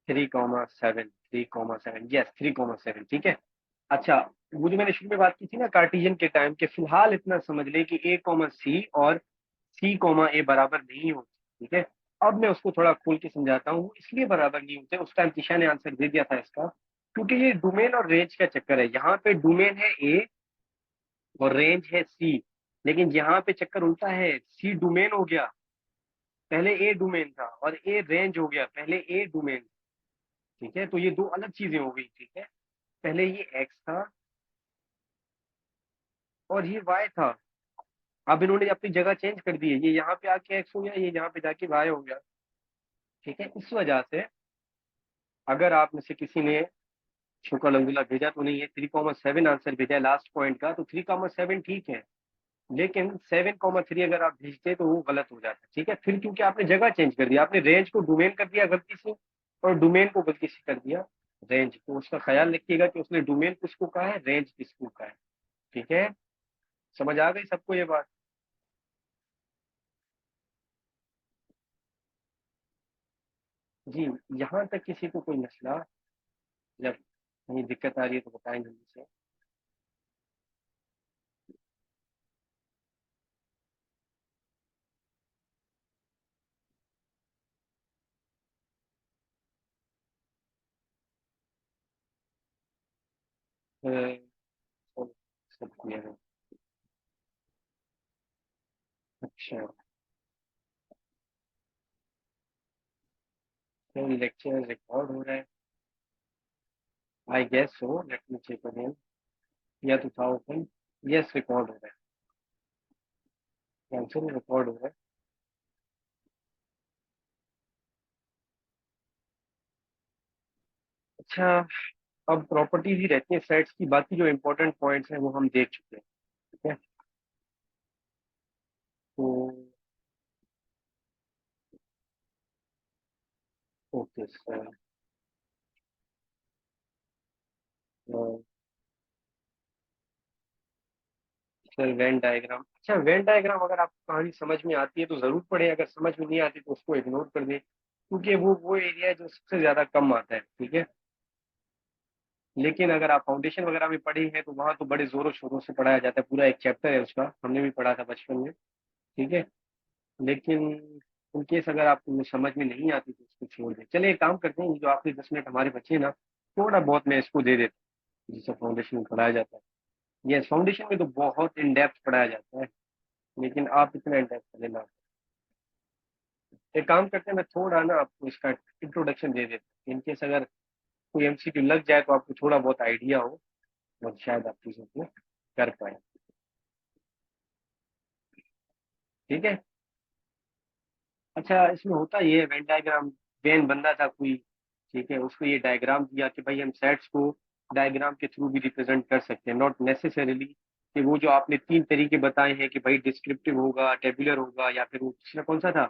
3,7, 3,7, यस 3,7, ठीक है। अच्छा, वो जो मैंने शुरू में बात की थी ना कार्टेशियन के टाइम के, फिलहाल इतना समझ लें कि ए कॉमा सी और सी कॉमा ए बराबर नहीं होती, ठीक है। अब मैं उसको थोड़ा खोल के समझाता हूँ, इसलिए बराबर नहीं होते। उस टाइम तिशा ने आंसर दे दिया था इसका, क्योंकि ये डोमेन और रेंज का चक्कर है। यहाँ पे डोमेन है ए और रेंज है सी, लेकिन यहाँ पे चक्कर उल्टा है, सी डोमेन हो गया, पहले ए डोमेन था, और ए रेंज हो गया, पहले ए डोमेन। ठीक है, तो ये दो अलग चीजें हो गई। ठीक है, पहले ये एक्स था और ये वाई था। अब इन्होंने अपनी जगह चेंज कर दी है, ये यहाँ पे आके एक्स हो गया, ये यहाँ पे जाके वाई हो गया। ठीक है, इस वजह से अगर आप में से किसी ने शुक्र अलहमदुल्ला भेजा तो नहीं है, 3,7 आंसर भेजा है लास्ट पॉइंट का, तो 3,7 ठीक है, लेकिन 7,3 अगर आप भेजते तो वो गलत हो जाता। ठीक है, फिर क्योंकि आपने जगह चेंज कर दिया, आपने रेंज को डोमेन कर दिया गलती से, और डोमेन को गलती से कर दिया रेंज। तो उसका ख्याल रखिएगा कि उसने डोमेन किसको कहा है, रेंज किसको कहा है। ठीक है, समझ आ गई सबको ये बात? जी, यहाँ तक किसी को कोई मसला, जब कहीं दिक्कत आ रही है तो बताएं जल्दी से। अ, सब सब क्लियर है। अच्छा, तो लेक्चर रिकॉर्ड हो रहा है, I guess so, let me check again. या तो था ओपन, यस रिकॉर्ड हो रहा है, आंसर रिकॉर्ड हो रहा है। अच्छा, अब प्रॉपर्टीज ही रहती है सेट्स की, बाकी जो इंपॉर्टेंट पॉइंट्स हैं वो हम देख चुके हैं। ठीक है, तो okay sir. Sir Venn diagram, अच्छा वेन डायग्राम अगर आपको कहानी समझ में आती है तो जरूर पढ़े, अगर समझ में नहीं आती तो उसको इग्नोर कर दे, क्योंकि वो एरिया है जो सबसे ज्यादा कम आता है। ठीक है, लेकिन अगर आप फाउंडेशन वगैरह में पढ़े हैं तो वहां तो बड़े जोरों शोरों से पढ़ाया जाता है, पूरा एक चैप्टर है उसका, हमने भी पढ़ा था बचपन में। ठीक है, लेकिन इन केस अगर आपको समझ में नहीं आती तो उसको छोड़ दें। चलिए एक काम करते हैं, ये जो आखिरी 10 मिनट हमारे बचे हैं ना, थोड़ा बहुत मैं इसको दे देता हूँ जिसे फाउंडेशन में पढ़ाया जाता है। यस, फाउंडेशन में तो बहुत इन डेप्थ पढ़ाया जाता है, लेकिन आप इतना इन डेप्थ लेना। एक काम करते हैं, मैं थोड़ा ना आपको इसका इंट्रोडक्शन दे देता हूँ, इन केस अगर कोई एमसीक्यू लग जाए तो आपको थोड़ा बहुत आइडिया हो, और शायद आप चीजों को कर पाए। ठीक है, अच्छा इसमें होता ये है, वेन डायग्राम, वेन बंदा था कोई, ठीक है, उसको ये डायग्राम दिया कि भाई हम सेट्स को डायग्राम के थ्रू भी रिप्रेजेंट कर सकते हैं, नॉट नेसेसरीली कि वो जो आपने तीन तरीके बताए हैं कि भाई डिस्क्रिप्टिव होगा, टेबुलर होगा, या फिर वो दूसरा कौन सा था,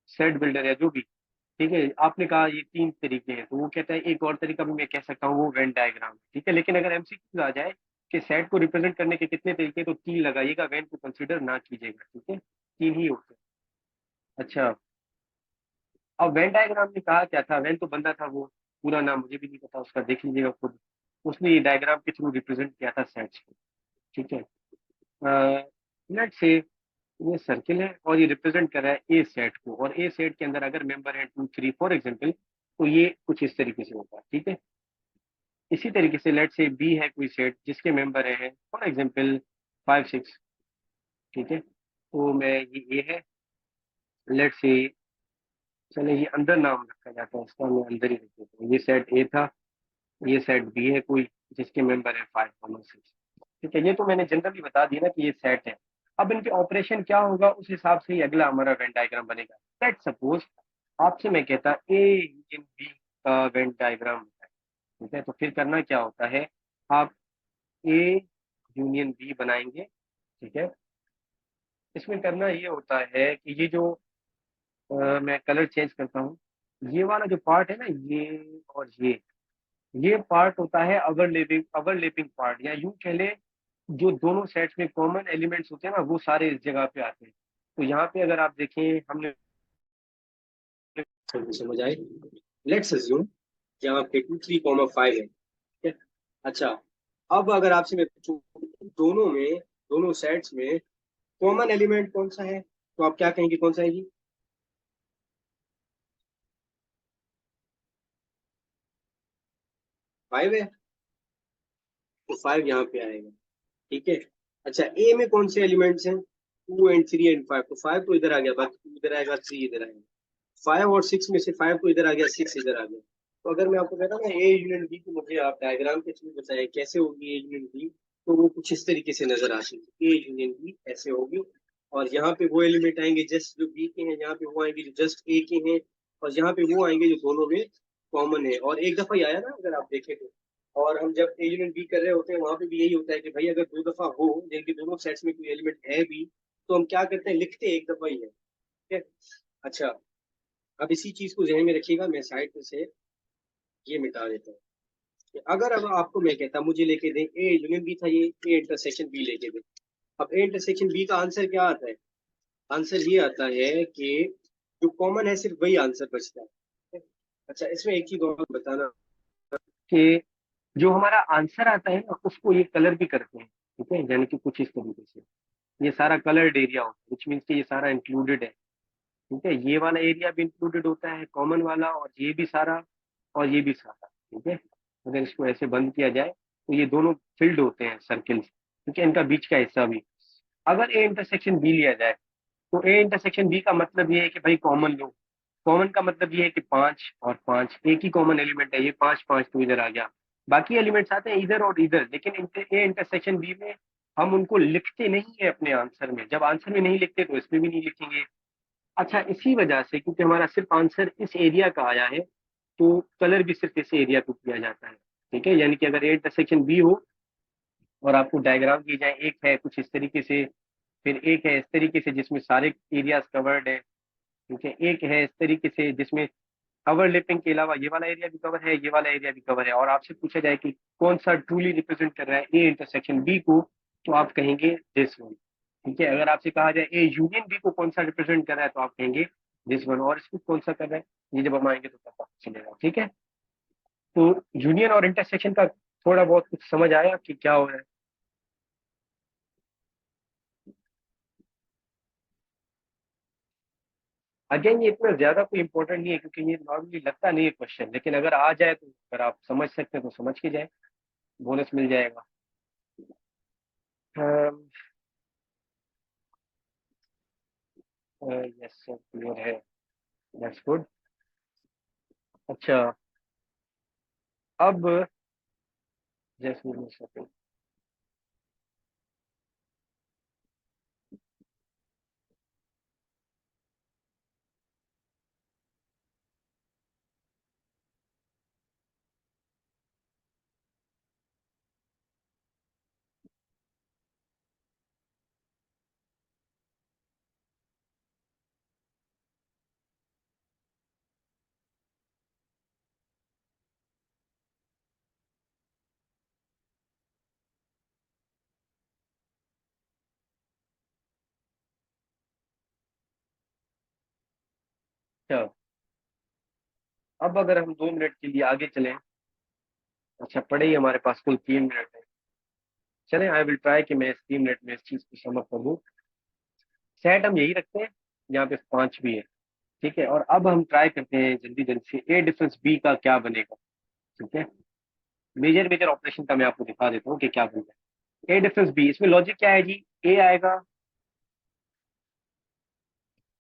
सेट बिल्डर या जो भी। ठीक है, आपने कहा ये तीन तरीके हैं, तो वो कहता है एक और तरीका भी मैं कह सकता हूँ, वो वेन डायग्राम। ठीक है, लेकिन अगर एमसीक्यू आ जाए कि सेट को रिप्रेजेंट करने के कितने तरीके, तो तीन लगाइएगा, वेन को कंसिडर ना कीजिएगा। ठीक है, तीन ही होते हैं। अच्छा, अब वेन डायग्राम में कहा क्या था, वेन तो बंदा था, वो पूरा नाम मुझे भी नहीं पता उसका, देख लीजिएगा खुद। उसने ये डायग्राम के थ्रू रिप्रेजेंट किया था सेट्स को। ठीक है, लेट से ये सर्किल है और ये रिप्रेजेंट कर रहा है ए सेट को, और ए सेट के अंदर अगर मेंबर है 2 3 फॉर एग्जाम्पल, तो ये कुछ इस तरीके से होगा। ठीक है, इसी तरीके से लेट से बी है कोई सेट जिसके मेंबर है फॉर एग्जाम्पल 5 6। ठीक है, तो मैं ये ए है, लेट से, चले ये अंदर नाम रखा जाता है इसका, मैं अंदर ही रख देता हूँ, ये सेट ए था, ये सेट बी है कोई जिसके मेंबर है 5 6। ठीक है, ये तो मैंने जनरली बता दिया ना कि ये सेट है। अब इनके ऑपरेशन क्या होगा उस हिसाब से ही अगला हमारा वेन डायग्राम बनेगा। लेट सपोज आपसे मैं कहता ए यूनियन बी का वेन डायग्राम है। ठीक है, तो फिर करना क्या होता है, आप ए यूनियन बी बनाएंगे। ठीक है, इसमें करना ये होता है कि ये जो मैं कलर चेंज करता हूँ, ये वाला जो पार्ट है ना, ये और ये पार्ट होता है ओवरलैपिंग पार्ट, या यूं कह ले जो दोनों सेट्स में कॉमन एलिमेंट्स होते हैं ना, वो सारे इस जगह पे आते हैं। तो यहाँ पे अगर आप देखें, हमने समझ आए, लेट्स अज्यूम यहाँ पे 2 3 5 है। ठीक है, अच्छा, अब अगर आपसे मैं पूछूं दोनों में, दोनों सेट्स में कॉमन एलिमेंट कौन सा है, तो आप क्या कहेंगे, कौन सा है जी? 5 है तो 5 यहाँ पे आएगा। ठीक है। अच्छा ए में कौन से एलिमेंट्स हैं? 2 and 3 and 5, तो 5 तो इधर आ गया, बाकी 2 इधर आएगा, 3 इधर आएगा। 5 और 6 में से 5 तो इधर आ गया, 6 इधर आ गया। तो अगर मैं आपको कहता ना ए यूनियन बी, तो मुझे आप डायग्राम के थ्रू बताएं कैसे होगी ए यूनियन बी। तो वो कुछ इस तरीके से नजर आती है, ए यूनियन बी ऐसे होगी। और यहाँ पे वो एलिमेंट आएंगे जस्ट जो बी के हैं, यहाँ पे वो आएंगे जो जस्ट ए के हैं, और यहाँ पे वो आएंगे जो दोनों में कॉमन है। और एक दफा ही आया ना अगर आप देखें तो। और हम जब ए यूनियन बी कर रहे होते हैं वहां पे भी यही होता है कि भाई अगर 2 दफा हो, जिनके दोनों सेट्स में कोई एलिमेंट है भी, तो हम क्या करते हैं, लिखते हैं एक दफा ही है। ठीक है। अच्छा, अब इसी चीज को जहन में रखिएगा, मैं साइड में से ये मिटा देता हूँ। कि अगर अब आपको मैं कहता मुझे लेके दें ए यूनियन बी था, ये ए इंटरसेक्शन बी लेके दें। अब ए इंटरसेक्शन बी का आंसर क्या आता है? आंसर ये आता है कि जो कॉमन है सिर्फ वही आंसर बचता है। अच्छा, इसमें एक चीज और बताना कि जो हमारा आंसर आता है ना उसको ये कलर भी करते हैं। ठीक है, यानी कि कुछ इस तरीके से ये सारा कलर्ड एरिया होता है, विच मीन्स कि ये सारा इंक्लूडेड है। ठीक है, ये वाला एरिया भी इंक्लूडेड होता है कॉमन वाला, और ये भी सारा, और ये भी सारा। ठीक है, अगर इसको ऐसे बंद किया जाए तो ये दोनों फिल्ड होते हैं सर्किल्स। ठीक है, इनका बीच का हिस्सा भी। अगर ए इंटरसेक्शन बी लिया जाए तो ए इंटरसेक्शन बी का मतलब ये है कि भाई कॉमन लो। कॉमन का मतलब ये है कि 5 और 5 एक ही कॉमन एलिमेंट है, ये 5 5 तो इधर आ गया। बाकी एलिमेंट्स आते हैं इधर और इधर, लेकिन ए इंटरसेक्शन बी में हम उनको लिखते नहीं है अपने आंसर में। जब आंसर में नहीं लिखते तो इसमें भी नहीं लिखेंगे। अच्छा, इसी वजह से क्योंकि हमारा सिर्फ आंसर इस एरिया का आया है, तो कलर भी सिर्फ इस एरिया को किया जाता है। ठीक है, यानी कि अगर ए इंटरसेक्शन बी हो और आपको डायग्राम दी जाए, एक है कुछ इस तरीके से, फिर एक है इस तरीके से जिसमें सारे एरियाज कवर्ड है। ठीक है, एक है इस तरीके से जिसमें ओवरलैपिंग के अलावा ये वाला एरिया भी कवर है, ये वाला एरिया भी कवर है, और आपसे पूछा जाए कि कौन सा ट्रूली रिप्रेजेंट कर रहा है ए इंटरसेक्शन बी को, तो आप कहेंगे दिस वन। ठीक है, अगर आपसे कहा जाए ए यूनियन बी को कौन सा रिप्रेजेंट कर रहा है, तो आप कहेंगे दिस वन। और इसको कौन सा कर रहा है, ये जब हम आएंगे तो पता चलेगा। ठीक है, तो यूनियन और इंटरसेक्शन का थोड़ा बहुत कुछ समझ आया कि क्या हो रहा है। अगेन ये इतना ज्यादा कोई इंपॉर्टेंट नहीं है, क्योंकि ये नॉर्मली लगता नहीं है क्वेश्चन, लेकिन अगर आ जाए तो अगर आप समझ सकते हैं तो समझ के जाए, बोनस मिल जाएगा। यस सर, क्लियर है, दैट्स गुड। अच्छा, अब जैसे अच्छा, अब अगर हम 2 मिनट के लिए आगे चलें। अच्छा, पड़े ही हमारे पास कुल 3 मिनट है। चलें, आई विल ट्राई कि मैं इस 3 मिनट में इस चीज को समझ कर दूं। सेट हम यही रखते हैं, यहाँ पे 5 भी है। ठीक है, और अब हम ट्राई करते हैं जल्दी जल्दी से ए डिफरेंस बी का क्या बनेगा। ठीक है, मेजर मेजर ऑपरेशन का मैं आपको दिखा देता हूँ कि क्या बनता है। ए डिफरेंस बी, इसमें लॉजिक क्या है जी, ए आएगा,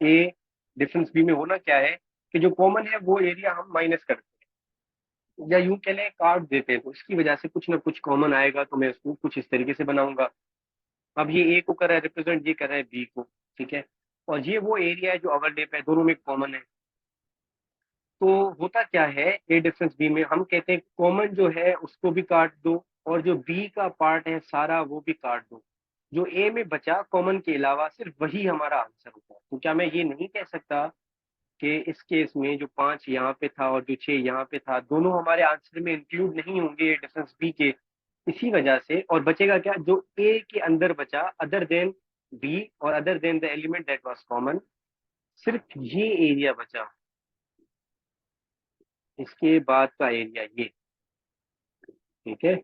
ए डिफरेंस बी में होना क्या है कि जो कॉमन है वो एरिया हम माइनस करते हैं, या यूं कह लें काट देते हैं, तो इसकी वजह से कुछ ना कुछ कॉमन आएगा, तो मैं इसको कुछ इस तरीके से बनाऊंगा। अब ये ए को कर रहा है रिप्रेजेंट, ये कर रहा है बी को। ठीक है, और ये वो एरिया है जो ओवरलैप है, दोनों में कॉमन है। तो होता क्या है, ए डिफरेंस बी में हम कहते हैं कॉमन जो है उसको भी काट दो, और जो बी का पार्ट है सारा वो भी काट दो। जो ए में बचा कॉमन के अलावा सिर्फ वही हमारा आंसर होता है। तो क्या मैं ये नहीं कह सकता कि इस केस में जो 5 यहाँ पे था और जो 6 यहाँ पे था, दोनों हमारे आंसर में इंक्लूड नहीं होंगे ए डिफरेंस बी के? इसी वजह से, और बचेगा क्या जो ए के अंदर बचा, अदर देन बी और other than the element that was common, सिर्फ ये एरिया बचा, इसके बाद का एरिया ये। ठीक है,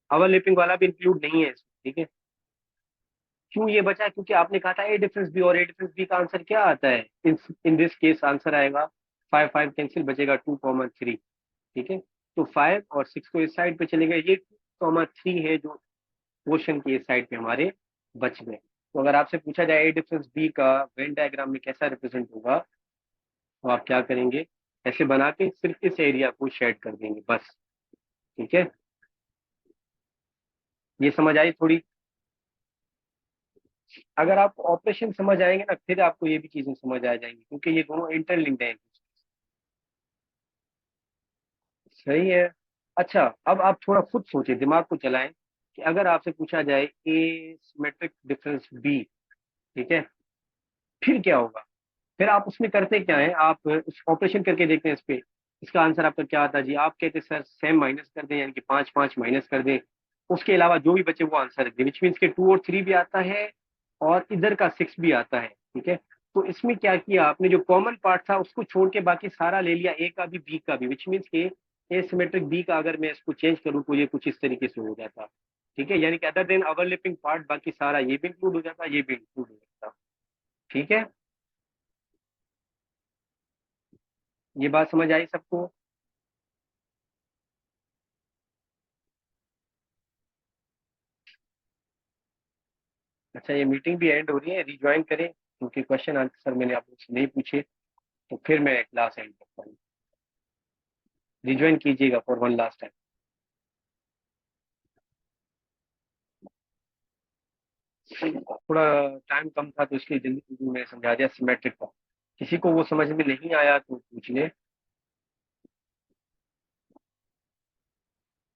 ओवरलैपिंग वाला भी इंक्लूड नहीं है इसमें। ठीक है, क्यों ये बचा, क्योंकि आपने कहा था ए डिफरेंस बी, और ए डिफरेंस बी का आंसर क्या आता है, इन दिस केस आंसर आएगा 5 5 कैंसिल, बचेगा 2 कॉमन 3। ठीक है, तो 5 और 6 तो इस साइड पे चले गए, ये 2, 3 है जो क्वेश्चन की इस साइड पे हमारे बच गए। तो अगर आपसे पूछा जाए ए डिफरेंस बी का वेन डायग्राम में कैसा रिप्रेजेंट होगा, तो आप क्या करेंगे, ऐसे बना के सिर्फ इस एरिया को शेड कर देंगे बस। ठीक है, ये समझ आई थोड़ी। अगर आप ऑपरेशन समझ आएंगे ना, फिर आपको ये भी चीजें समझ आ जाएंगी, क्योंकि ये दोनों इंटरलिंक्ड हैं। सही है। अच्छा, अब आप थोड़ा खुद सोचिए, दिमाग को चलाएं कि अगर आपसे पूछा जाए ए सिमेट्रिक डिफरेंस बी, ठीक है, फिर क्या होगा। फिर आप उसमें करते क्या है, आप उस ऑपरेशन करके देखते हैं इस पे, इसका आंसर आपका क्या आता है जी। आप कहते हैं सर सेम माइनस कर दें, यानी कि 5 5 माइनस कर दें, उसके अलावा जो भी बचे वो आंसर रख दें, विच मीन्स के 2 और 3 भी आता है और इधर का 6 भी आता है। ठीक है, तो इसमें क्या किया आपने, जो कॉमन पार्ट था उसको छोड़ के बाकी सारा ले लिया, ए का भी बी का भी, विच मीन्स के एसिमेट्रिक बी का अगर मैं इसको चेंज करूँ तो ये कुछ इस तरीके से हो जाता। ठीक है, यानी कि अदर देन ओवरलैपिंग पार्ट बाकी सारा ये भी इंक्लूड हो जाता, ये भी इंक्लूड हो जाता। ठीक है, ये बात समझ आई सबको। अच्छा, ये मीटिंग भी एंड हो रही है, रिज्वाइन करें, क्योंकि क्वेश्चन आंसर मैंने आप लोग से नहीं पूछे, तो फिर मैं क्लास एंड करता हूँ। रिज्वाइन कीजिएगा फॉर वन लास्ट टाइम। थोड़ा टाइम कम था तो इसलिए जल्दी जल्दी मैं समझा दिया सिमेट्रिक का। किसी को वो समझ में नहीं आया तो पूछ ले,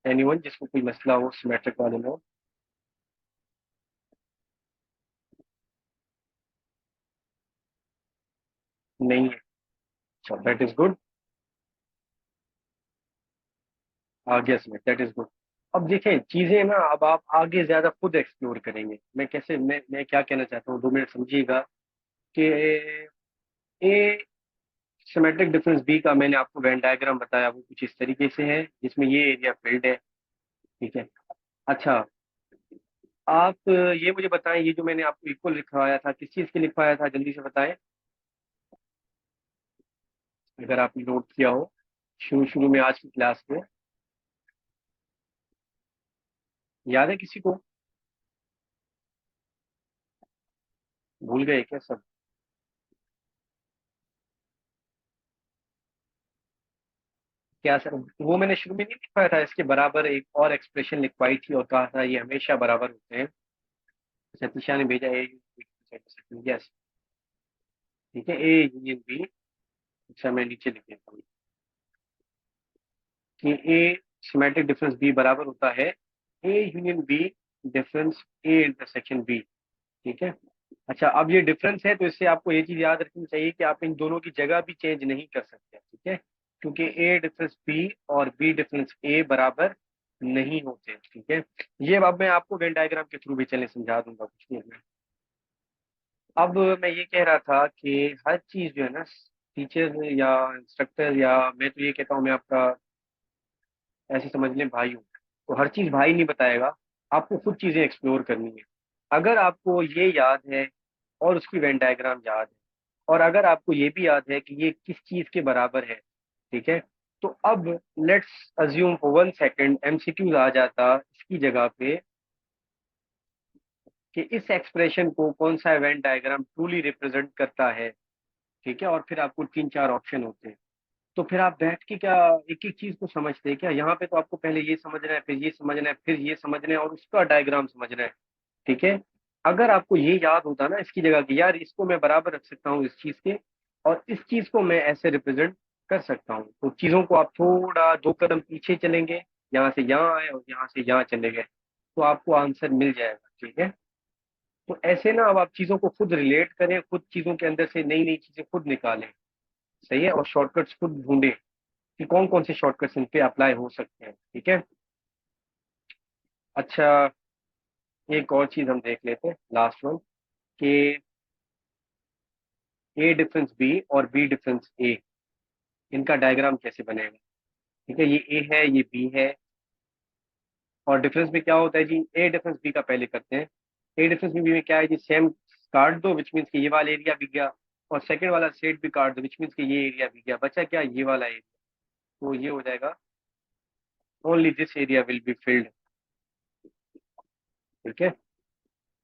एनीवन जिसको कोई मसला हो सिमेट्रिक वाले में। नहीं है, अच्छा दैट इज गुड। आगे समझ, दैट इज गुड। अब देखें चीजें ना, अब आप आगे ज्यादा खुद एक्सप्लोर करेंगे। मैं कैसे, मैं क्या कहना चाहता हूँ, 2 मिनट समझिएगा कि ए सिमेट्रिक डिफरेंस बी का मैंने आपको वेन डायग्राम बताया, वो कुछ इस तरीके से है जिसमें ये एरिया फिल्ड है। ठीक है, अच्छा, आप ये मुझे बताएं, ये जो मैंने आपको इक्वल लिखवाया था किस चीज के लिखवाया था, जल्दी से बताएं, अगर आपने नोट किया हो शुरू शुरू में आज की क्लास में। याद है किसी को, भूल गए क्या सब। क्या सर, वो मैंने शुरू में नहीं लिखवाया था, इसके बराबर एक और एक्सप्रेशन लिखवाई थी और कहा था ये हमेशा बराबर होते हैं। सतीशा ने भेजा ए, यस, ठीक है, ए यूनियन बी। अच्छा, मैं नीचे लिख देता हूँ कि ए सिमेट्रिक डिफरेंस बी बराबर होता है A union B difference A intersection B. ठीक है, अच्छा, अब ये डिफरेंस है तो इससे आपको ये चीज याद रखनी चाहिए कि आप इन दोनों की जगह भी चेंज नहीं कर सकते। ठीक है, क्योंकि ए डिफरेंस बी और बी डिफरेंस ए बराबर नहीं होते। ठीक है, ये अब मैं आपको वेन डायग्राम के थ्रू भी चले समझा दूंगा, कुछ नहीं है। अब मैं ये कह रहा था कि हर चीज जो है ना, टीचर या इंस्ट्रक्टर, या मैं तो ये कहता हूँ मैं आपका ऐसे समझ लें भाई हूँ, तो हर चीज भाई नहीं बताएगा, आपको खुद चीजें एक्सप्लोर करनी है। अगर आपको ये याद है और उसकी वेन डायग्राम याद है, और अगर आपको ये भी याद है कि ये किस चीज के बराबर है, ठीक है, तो अब let's assume for 1 second MCQs आ जाता इसकी जगह पे कि इस एक्सप्रेशन को कौन सा वेन डायग्राम ट्रूली रिप्रेजेंट करता है। ठीक है, और फिर आपको 3 4 ऑप्शन होते हैं, तो फिर आप बैठ के क्या एक एक चीज को समझते हैं क्या, यहाँ पे तो आपको पहले ये समझना है, फिर ये समझना है, फिर ये समझना है और उसका डायग्राम समझना है। ठीक है, अगर आपको ये याद होता ना इसकी जगह कि यार इसको मैं बराबर रख सकता हूँ इस चीज के, और इस चीज को मैं ऐसे रिप्रेजेंट कर सकता हूँ, तो चीजों को आप थोड़ा 2 कदम पीछे चलेंगे, यहाँ से यहाँ आए और यहाँ से यहाँ चले गए, तो आपको आंसर मिल जाएगा। ठीक है, तो ऐसे ना अब आप चीजों को खुद रिलेट करें, खुद चीजों के अंदर से नई नई चीजें खुद निकालें। सही है, और शॉर्टकट्स खुद ढूंढें कि कौन कौन से शॉर्टकट्स इन पे अप्लाई हो सकते हैं। ठीक है, अच्छा, एक और चीज हम देख लेते हैं, लास्ट वन, कि ए डिफरेंस बी और बी डिफरेंस ए, इनका डायग्राम कैसे बनेगा। ठीक है, ये ए है, ये बी है, और डिफरेंस में क्या होता है जी, ए डिफरेंस बी का पहले करते हैं। ए डिफरेंस बी में क्या है जी, सेम काट दो, विच मीन्स कि ये वाला एरिया भी गया, और सेकंड वाला सेट भी काट दो, विच मीन्स कि ये एरिया भी गया, बचा क्या, ये वाला एरिया, तो ये हो जाएगा only this area will be filled. ठीक है।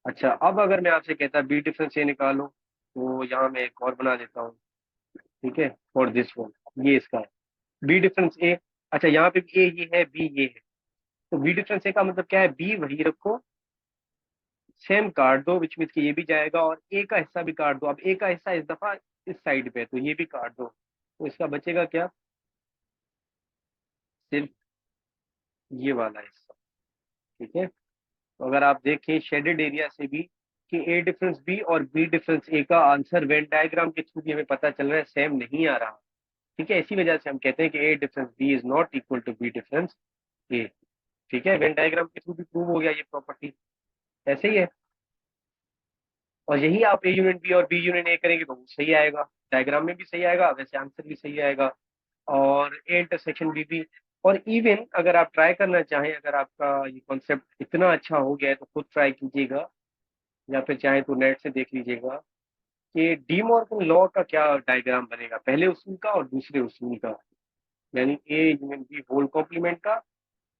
अच्छा, अब अगर मैं आपसे कहता बी डिफरेंस ए निकालो, तो यहाँ मैं एक और बना देता हूँ। ठीक है, फॉर दिस वन, ये इसका है बी डिफरेंस ए। अच्छा, यहाँ पे ए ये है, बी ये है, तो बी डिफरेंस ए का मतलब क्या है, बी वही रखो, सेम काट दो, विच मीन कि ये भी जाएगा, और ए का हिस्सा भी काट दो। अब ए का हिस्सा इस दफा इस साइड पे है, तो ये भी काट दो, तो इसका बचेगा क्या, सिर्फ ये वाला हिस्सा। ठीक है। तो अगर आप देखें शेडेड एरिया से भी कि ए डिफरेंस बी और बी डिफरेंस ए का आंसर वेन डायग्राम के थ्रू भी हमें पता चल रहा है सेम नहीं आ रहा। ठीक है, इसी वजह से हम कहते हैं कि A difference B is not equal to B difference A. ठीक है, वेन डायग्राम के थ्रू भी प्रूव हो गया ये प्रॉपर्टी। ऐसे ही है, और यही आप ए यूनियन बी और बी यूनियन ए करेंगे तो वो सही आएगा, डायग्राम में भी सही आएगा, वैसे आंसर भी सही आएगा, और ए इंटरसेक्शन बी भी। और इवन अगर आप ट्राई करना चाहें, अगर आपका ये कॉन्सेप्ट इतना अच्छा हो गया है तो खुद ट्राई कीजिएगा, या फिर चाहे तो नेट से देख लीजिएगा कि डी मॉर्गन लॉ का क्या डायग्राम बनेगा, पहले उसूल का और दूसरे उसूल का, यानी A union B whole complement का,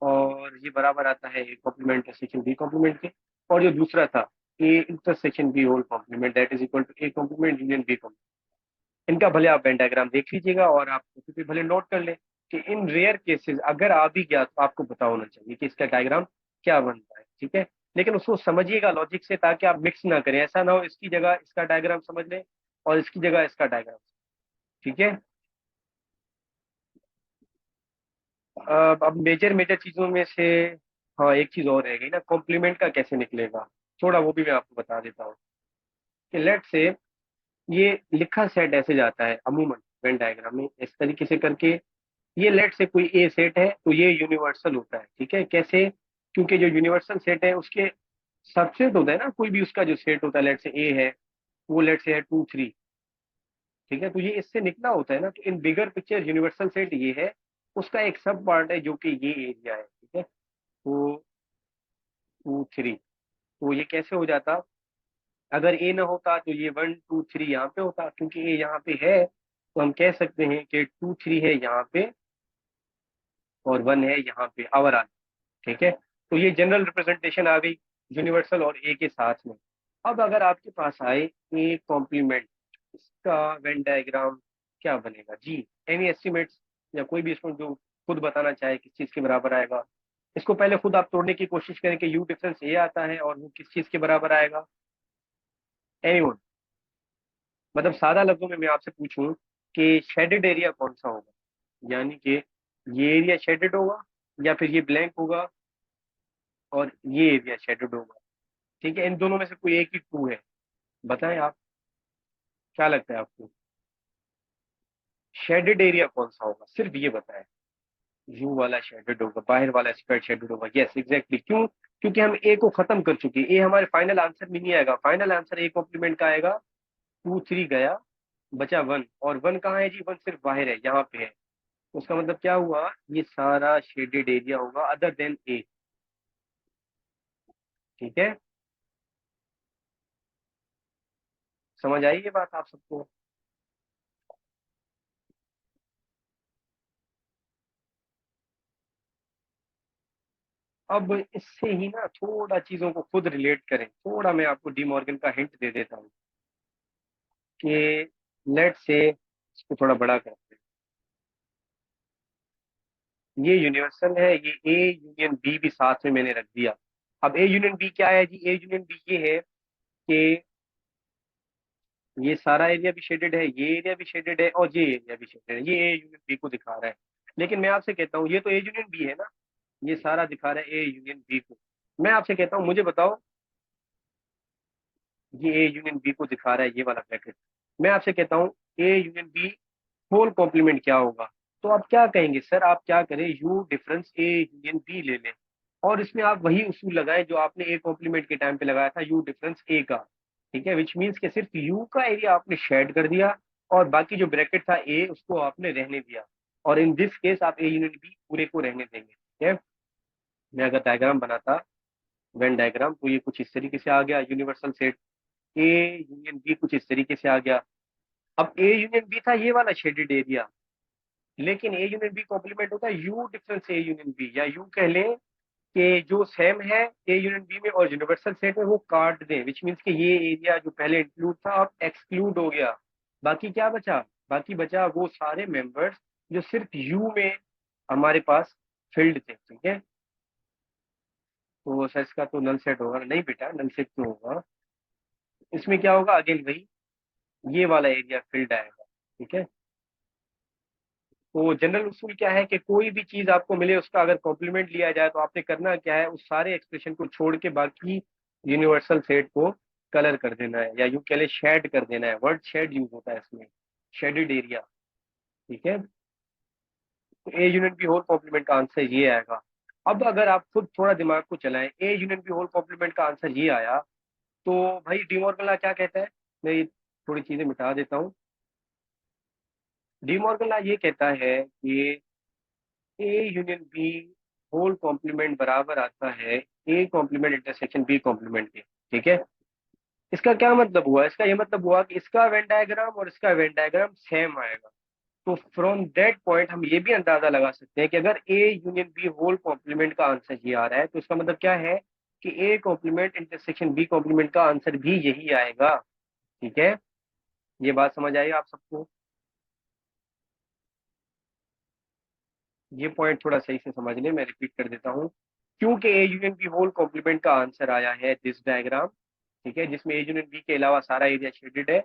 और ये बराबर आता है A complement intersection B complement के। और जो दूसरा था A intersection B whole complement that is equal to A complement union B complement. इनका भले आप वेन डायग्राम देख लीजिएगा, और आप कॉपी पे भले नोट कर लें कि इन रेयर केसेस अगर आ भी गया तो आपको पता होना चाहिए कि इसका डायग्राम क्या बनता है। ठीक है, लेकिन उसको समझिएगा लॉजिक से, ताकि आप मिक्स ना करें, ऐसा ना हो इसकी जगह इसका डायग्राम समझ लें और इसकी जगह इसका डायग्राम। ठीक है। अब मेजर मेजर चीजों में से, हाँ एक चीज और रह गई ना, कॉम्प्लीमेंट का कैसे निकलेगा, थोड़ा वो भी मैं आपको बता देता हूँ। कि लेट से ये लिखा सेट ऐसे जाता है अमूमन वेन डायग्राम में इस तरीके से करके, ये लेट से कोई ए सेट है तो ये यूनिवर्सल होता है। ठीक है, कैसे, क्योंकि जो यूनिवर्सल सेट है उसके सबसेट होता है ना, कोई भी उसका जो सेट होता है, लेट से ए है, वो लेट से है 2 3। ठीक है, तो ये इससे निकला होता है ना, तो इन बिगर पिक्चर यूनिवर्सल सेट ये है, उसका एक सब पार्ट है जो कि ये एरिया है। ठीक है, तो 2 3, तो ये कैसे हो जाता, अगर ए ना होता तो ये 1 2 3 यहाँ पे होता, क्योंकि ए यहाँ पे है तो हम कह सकते हैं कि 2 3 है यहाँ पे और 1 है यहाँ पे ओवरऑल। ठीक है, तो ये जनरल रिप्रेजेंटेशन आ गई यूनिवर्सल और ए के साथ में। अब अगर आपके पास आए ए कॉम्प्लीमेंट, इसका वेन डायग्राम क्या बनेगा जी, एनी एस्टिमेट्स, या कोई भी इसमें जो खुद बताना चाहे किस चीज के बराबर आएगा। इसको पहले खुद आप तोड़ने की कोशिश करें कि यू डिफरेंस ए आता है और वो किस चीज के बराबर आएगा, एनीवन। मतलब सादा लफ्जों में मैं आपसे पूछूं कि शेडेड एरिया कौन सा होगा, यानी कि ये एरिया शेडेड होगा या फिर ये ब्लैंक होगा और ये एरिया शेडेड होगा। ठीक है, इन दोनों में से कोई एक ही ट्रू है, बताएं आप, क्या लगता है आपको, शेडेड एरिया कौन सा होगा, सिर्फ ये बताएं। यू वाला शेडेड होगा, बाहर वाला स्क्वायर शेडेड होगा, यस एग्जैक्टली। क्यों, क्योंकि हम ए को खत्म कर चुके हैं, ए हमारे फाइनल आंसर में नहीं आएगा, फाइनल आंसर ए कॉम्प्लीमेंट का आएगा। 2 3 गया, बचा 1, और 1 कहाँ है जी, 1 सिर्फ बाहर है, यहाँ पे है। उसका मतलब क्या हुआ, ये सारा शेडेड एरिया होगा अदर देन ए। ठीक है, समझ आई ये बात आप सबको। अब इससे ही ना थोड़ा चीजों को खुद रिलेट करें, थोड़ा मैं आपको डी मॉर्गन का हिंट दे देता हूँ कि लेट से इसको थोड़ा बड़ा करते हैं, ये यूनिवर्सल है, ये ए यूनियन बी भी साथ में मैंने रख दिया। अब ए यूनियन बी क्या है जी, ए यूनियन बी ये है कि ये सारा एरिया भी शेडेड है, ये एरिया भी शेडेड है, और ये एरिया भी शेडेड है, ये ए यूनियन बी को दिखा रहा है। लेकिन मैं आपसे कहता हूँ ये तो ए यूनियन बी है ना, ये सारा दिखा रहा है ए यूनियन बी को। मैं आपसे कहता हूँ मुझे बताओ, ये ए यूनियन बी को दिखा रहा है ये वाला ब्रैकेट, मैं आपसे कहता हूँ A union B whole complement क्या होगा, तो आप क्या कहेंगे सर, आप क्या करें, U difference A union B ले लें, और इसमें आप वही उसूल लगाएं जो आपने ए कॉम्प्लीमेंट के टाइम पे लगाया था, यू डिफरेंस ए का। ठीक है, विच मीन्स के सिर्फ यू का एरिया आपने शेड कर दिया, और बाकी जो ब्रैकेट था ए उसको आपने रहने दिया, और इन दिस केस आप ए यूनियन बी पूरे को रहने देंगे। ठीक है, मैं अगर डायग्राम बनाता, वेन डायग्राम, तो ये कुछ इस तरीके से आ गया universal set, A union B कुछ इस तरीके से आ गया। अब ए यूनियन बी था ये वाला शेडेड एरिया, लेकिन ए यूनियन बी कॉम्प्लीमेंट होता है U difference A union B, या यू कह लें कि जो सेम है ए यूनियन बी में और यूनिवर्सल सेट में वो काट दें, विच मीन्स कि ये एरिया जो पहले इंक्लूड था अब एक्सक्लूड हो गया। बाकी क्या बचा? बाकी बचा वो सारे मेंबर्स जो सिर्फ यू में हमारे पास फिल्ड थे। ठीक है, तो सर इसका तो नल सेट होगा नहीं बेटा, नल सेट क्यों होगा? इसमें क्या होगा? अगेन वही ये वाला एरिया फिल्ड आएगा। ठीक है, तो जनरल उसूल क्या है कि कोई भी चीज आपको मिले उसका अगर कॉम्प्लीमेंट लिया जाए तो आपने करना क्या है, उस सारे एक्सप्रेशन को छोड़ के बाकी यूनिवर्सल सेट को कलर कर देना है, या यूं कह ले शेड कर देना है। वर्ड शेड यूज होता है इसमें, शेडेड एरिया। ठीक है, तो A union B whole complement का आंसर ये आएगा। अब अगर आप खुद थोड़ा दिमाग को चलाएं, A union B whole complement का आंसर ये आया, तो भाई डिमॉर्गन लॉ क्या कहता है? मैं ये थोड़ी चीजें मिटा देता हूँ। डिमॉर्गन लॉ ये कहता है कि A union B whole complement बराबर आता है A complement intersection B complement के। ठीक है, इसका क्या मतलब हुआ? इसका ये मतलब हुआ कि इसका वेन डायग्राम और इसका वेन डायग्राम सेम आएगा। तो फ्रॉम दैट पॉइंट हम ये भी अंदाजा लगा सकते हैं कि अगर A union B whole complement का आंसर ये आ रहा है तो इसका मतलब क्या है कि A complement intersection B complement का आंसर भी यही आएगा। ठीक है, ये बात समझ आई आप सबको? ये पॉइंट थोड़ा सही से समझ लें, मैं रिपीट कर देता हूँ। क्योंकि A union B whole complement का आंसर आया है दिस डायग्राम, ठीक है, जिसमें ए यूनियन बी के अलावा सारा एरिया शेडेड है,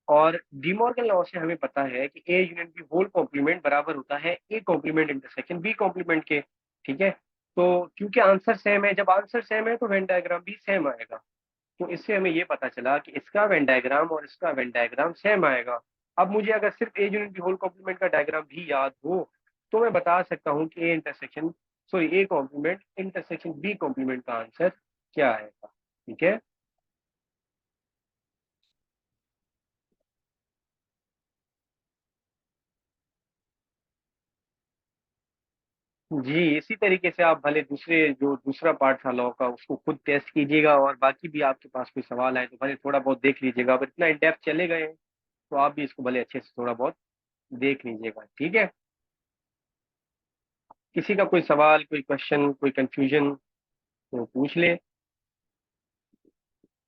और डिमॉर्गन लॉ से हमें पता है कि A union B whole complement बराबर होता है A complement intersection B complement के। ठीक है, तो क्योंकि आंसर सेम है, जब आंसर सेम है तो वेन डायग्राम भी सेम आएगा। तो इससे हमें ये पता चला कि इसका वेन डायग्राम और इसका वेन डायग्राम सेम आएगा। अब मुझे अगर सिर्फ A union B whole complement का डायग्राम भी याद हो तो मैं बता सकता हूँ कि A intersection sorry A complement intersection B complement का आंसर क्या आएगा। ठीक है, जी इसी तरीके से आप भले दूसरे जो दूसरा पार्ट था लॉ का उसको खुद टेस्ट कीजिएगा, और बाकी भी आपके पास कोई सवाल आए तो भले थोड़ा बहुत देख लीजिएगा। अगर इतना इन डेप्थ चले गए हैं तो आप भी इसको भले अच्छे से थोड़ा बहुत देख लीजिएगा। ठीक है, किसी का कोई सवाल, कोई क्वेश्चन, कोई कंफ्यूजन तो पूछ ले।